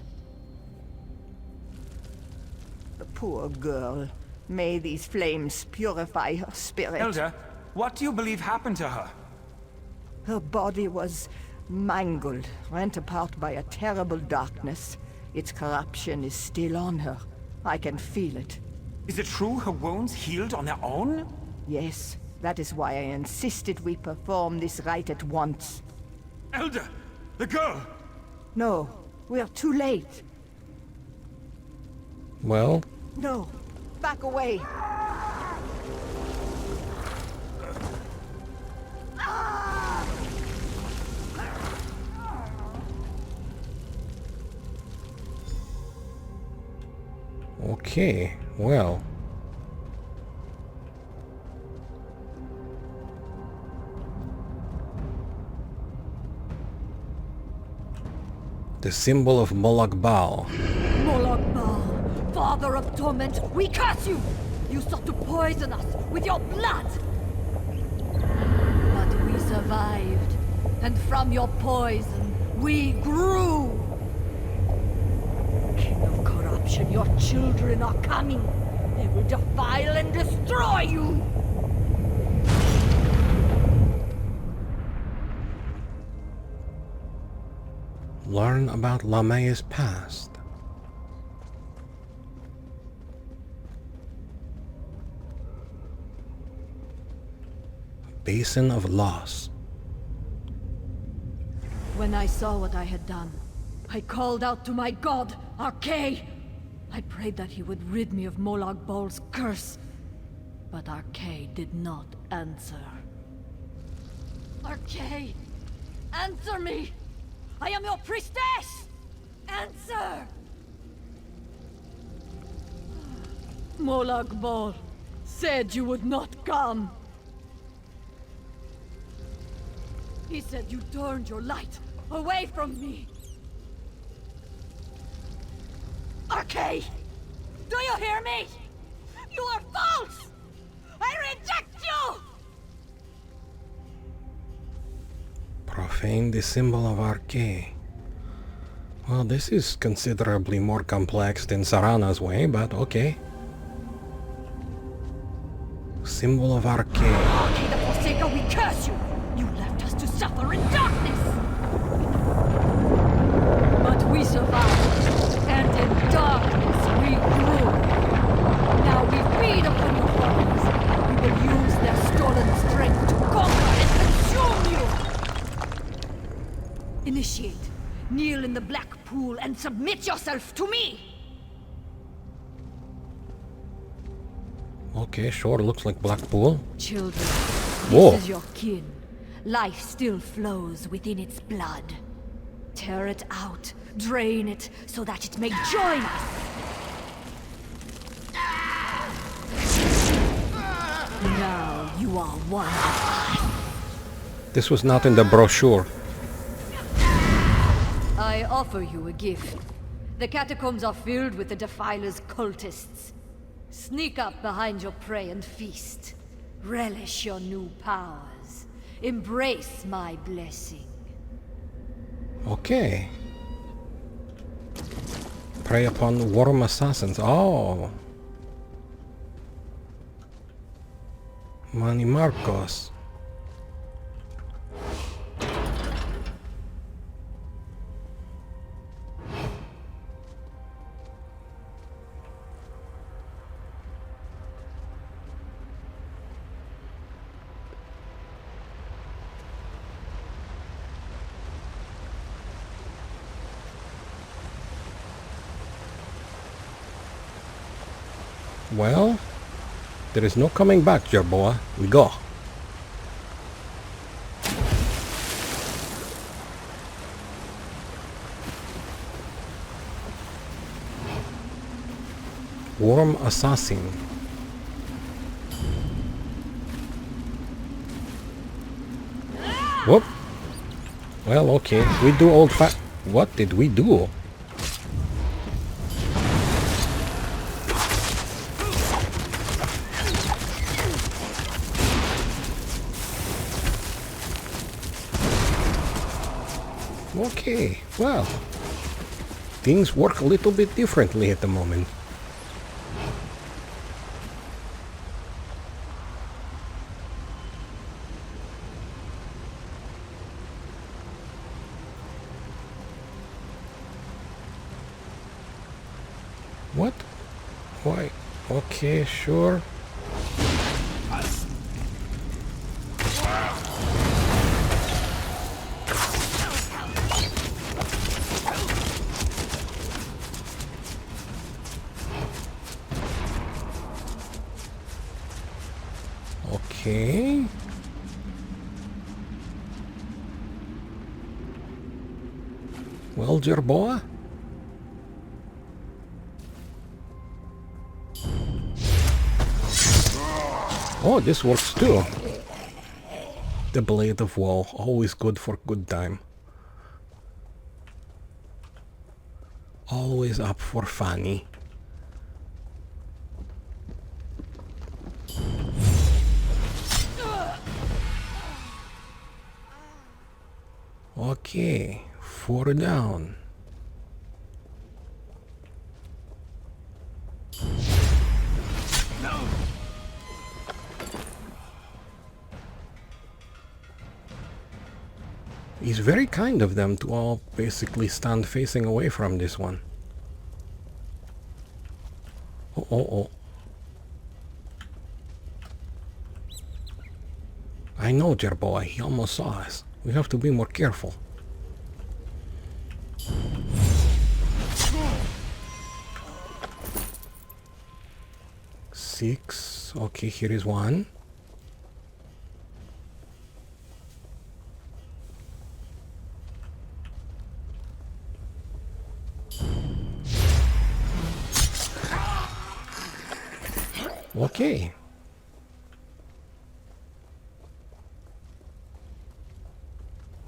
K: The poor girl. May these flames purify her spirit.
L: Elder, what do you believe happened to her?
K: Her body was mangled, rent apart by a terrible darkness. Its corruption is still on her. I can feel it.
L: Is it true her wounds healed on their own?
K: Yes, that is why I insisted we perform this rite at once.
L: Elder, the girl!
K: No, we are too late.
A: Well?
K: No, back away.
A: Okay, well. The symbol of Molag Bal.
H: Molag Bal, father of torment, we curse you! You sought to poison us with your blood! But we survived, and from your poison, we grew! King of corruption, your children are coming! They will defile and destroy you!
A: Learn about LeMay's past. Basin of Loss.
H: When I saw what I had done, I called out to my god, Arkay! I prayed that he would rid me of Molag Bol's curse, but Arkay did not answer. Arkay! Answer me! I am your priestess! Answer! Molag Bol said you would not come. He said you turned your light away from me. Arkay! Do you hear me? You are false! I reject you!
A: Profane the symbol of Arkay. Well, this is considerably more complex than Sarana's way, but okay. Symbol of Arkay.
H: Arkay the Forsaker, we curse you! You left us to suffer in darkness! But we survived, and in darkness we grew. Now we feed upon your foes. We will use their stolen strength to conquer and consume you! Initiate. Kneel in the black pool and submit yourself to me!
A: Okay, sure, looks like Blackpool.
H: Children,
A: Whoa.
H: this is your kin. Life still flows within its blood. Tear it out, drain it, so that it may join us! Now you are one of us.
A: This was not in the brochure.
H: I offer you a gift. The catacombs are filled with the Defiler's cultists. Sneak up behind your prey and feast. Relish your new powers. Embrace my blessing.
A: Okay. Prey upon worm assassins. Oh. Manny Marcos. Well, there is no coming back, Jerboa. We go. Worm assassin. Whoop. Well, okay. We do old fat. What did we do? Okay, well, things work a little bit differently at the moment. What? Why? Okay, sure. Okay. Well, Jerboa? Oh, this works too. The Blade of Woe, always good for good time. Always up for funny. Okay, 4 down. It's very kind of them to all basically stand facing away from this one. Oh, oh, oh. I know, Jerboa, he almost saw us. We have to be more careful. 6. Okay, here is one. Okay.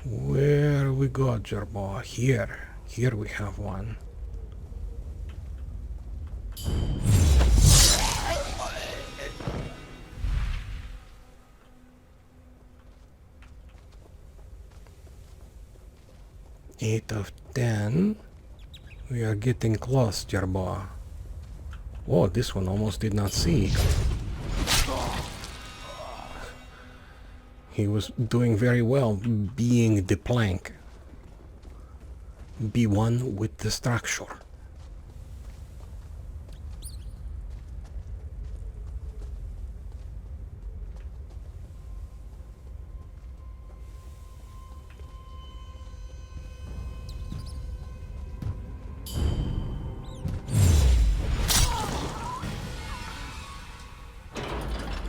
A: Where we got Jerboa? Here. Here we have one. Eight of 10. We are getting close, Jerboa. Oh, this one almost did not see. He was doing very well being the plank. Be one with the structure.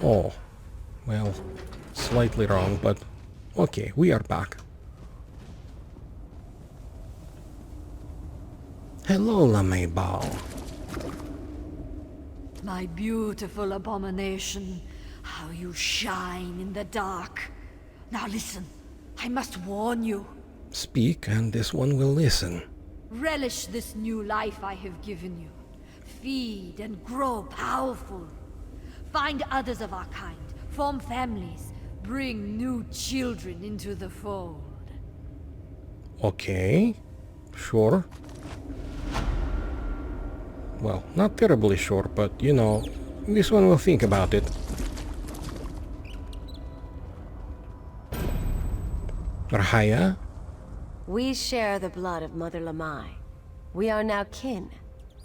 A: Oh, well, slightly wrong, but okay, we are back. Hello, Lamebal.
H: My beautiful abomination, how you shine in the dark. Now listen, I must warn you.
A: Speak, and this one will listen.
H: Relish this new life I have given you. Feed and grow powerful. Find others of our kind, form families, bring new children into the fold.
A: Okay, sure. Well, not terribly sure, but you know, this one will think about it. Rahaya?
J: We share the blood of Mother Lamai. We are now kin.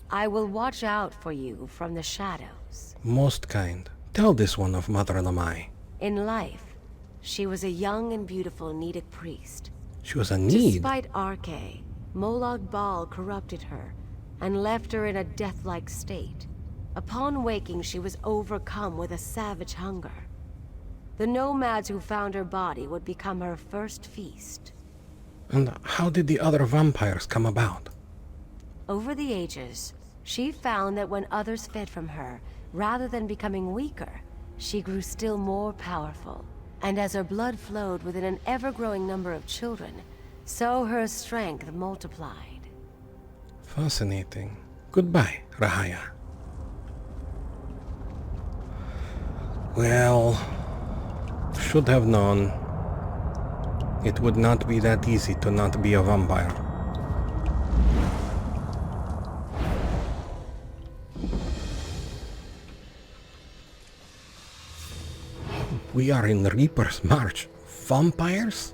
J: I will watch out for you from the shadows.
A: Most kind. Tell this one of Mother Lamai.
J: In life, she was a young and beautiful Nidic priest.
A: She was a need.
J: Despite Arche, Molag Bal corrupted her and left her in a death-like state. Upon waking, she was overcome with a savage hunger. The nomads who found her body would become her first feast.
A: And how did the other vampires come about?
J: Over the ages, she found that when others fed from her, rather than becoming weaker, she grew still more powerful. And as her blood flowed within an ever-growing number of children, so her strength multiplied.
A: Fascinating. Goodbye, Rahaya. Well, should have known. It would not be that easy to not be a vampire. We are in Reaper's March. Vampires?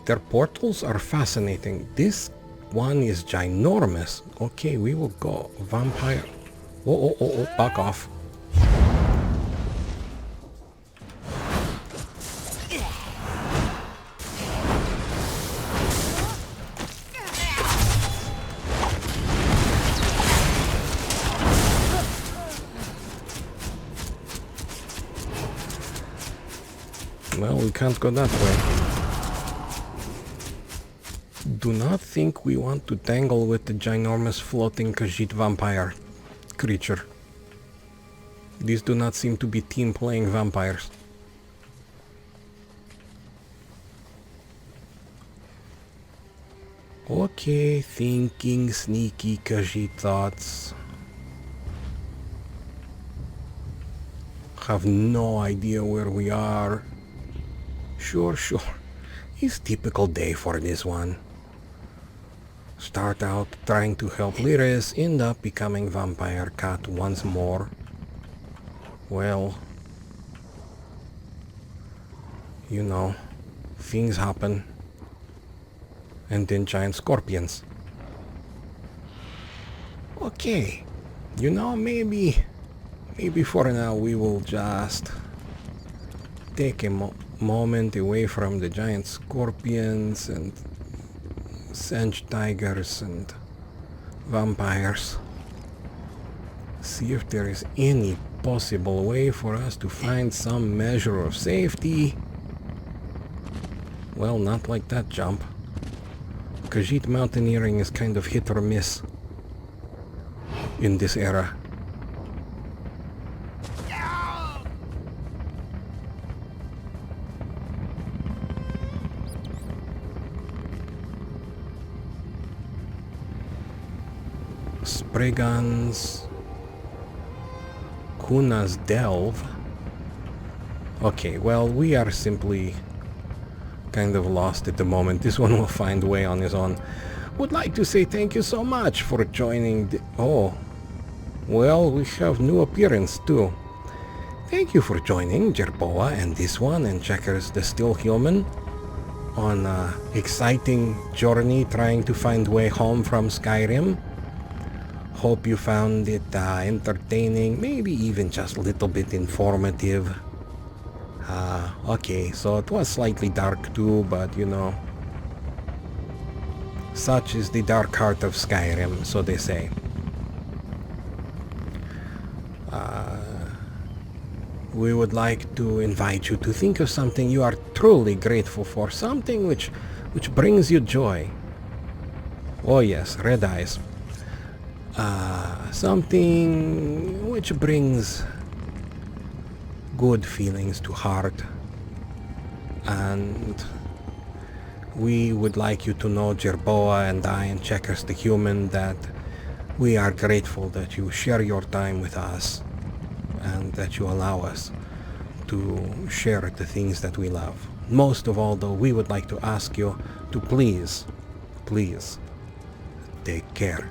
A: Their portals are fascinating. This one is ginormous. Okay, we will go. Vampire. Oh, back off. Well, we can't go that way. Do not think we want to tangle with the ginormous floating Khajiit vampire creature. These do not seem to be team-playing vampires. Okay, thinking sneaky Khajiit thoughts. Have no idea where we are. Sure. It's typical day for this one. Start out trying to help Lyris, end up becoming vampire cat once more. Well, you know, things happen. And then giant scorpions. Okay, you know, maybe for now we will just take a moment away from the giant scorpions and senge tigers and vampires. See if there is any possible way for us to find some measure of safety. Well, not like that jump. Khajiit mountaineering is kind of hit or miss in this era. Spray guns. Kuna's Delve. Okay, well, we are simply kind of lost at the moment. This one will find a way on his own. Would like to say thank you so much for joining the... Oh, well, we have new appearance too. Thank you for joining Jerboa and this one and Checkers the Still Human on an exciting journey trying to find way home from Skyrim. Hope you found it entertaining, maybe even just a little bit informative. Okay, so it was slightly dark too, but you know, such is the dark heart of Skyrim, so they say. We would like to invite you to think of something you are truly grateful for, something which brings you joy. Oh yes, red eyes. Something which brings good feelings to heart. And we would like you to know, Jerboa and I and Checkers the Human, that we are grateful that you share your time with us and that you allow us to share the things that we love. Most of all, though, we would like to ask you to please take care.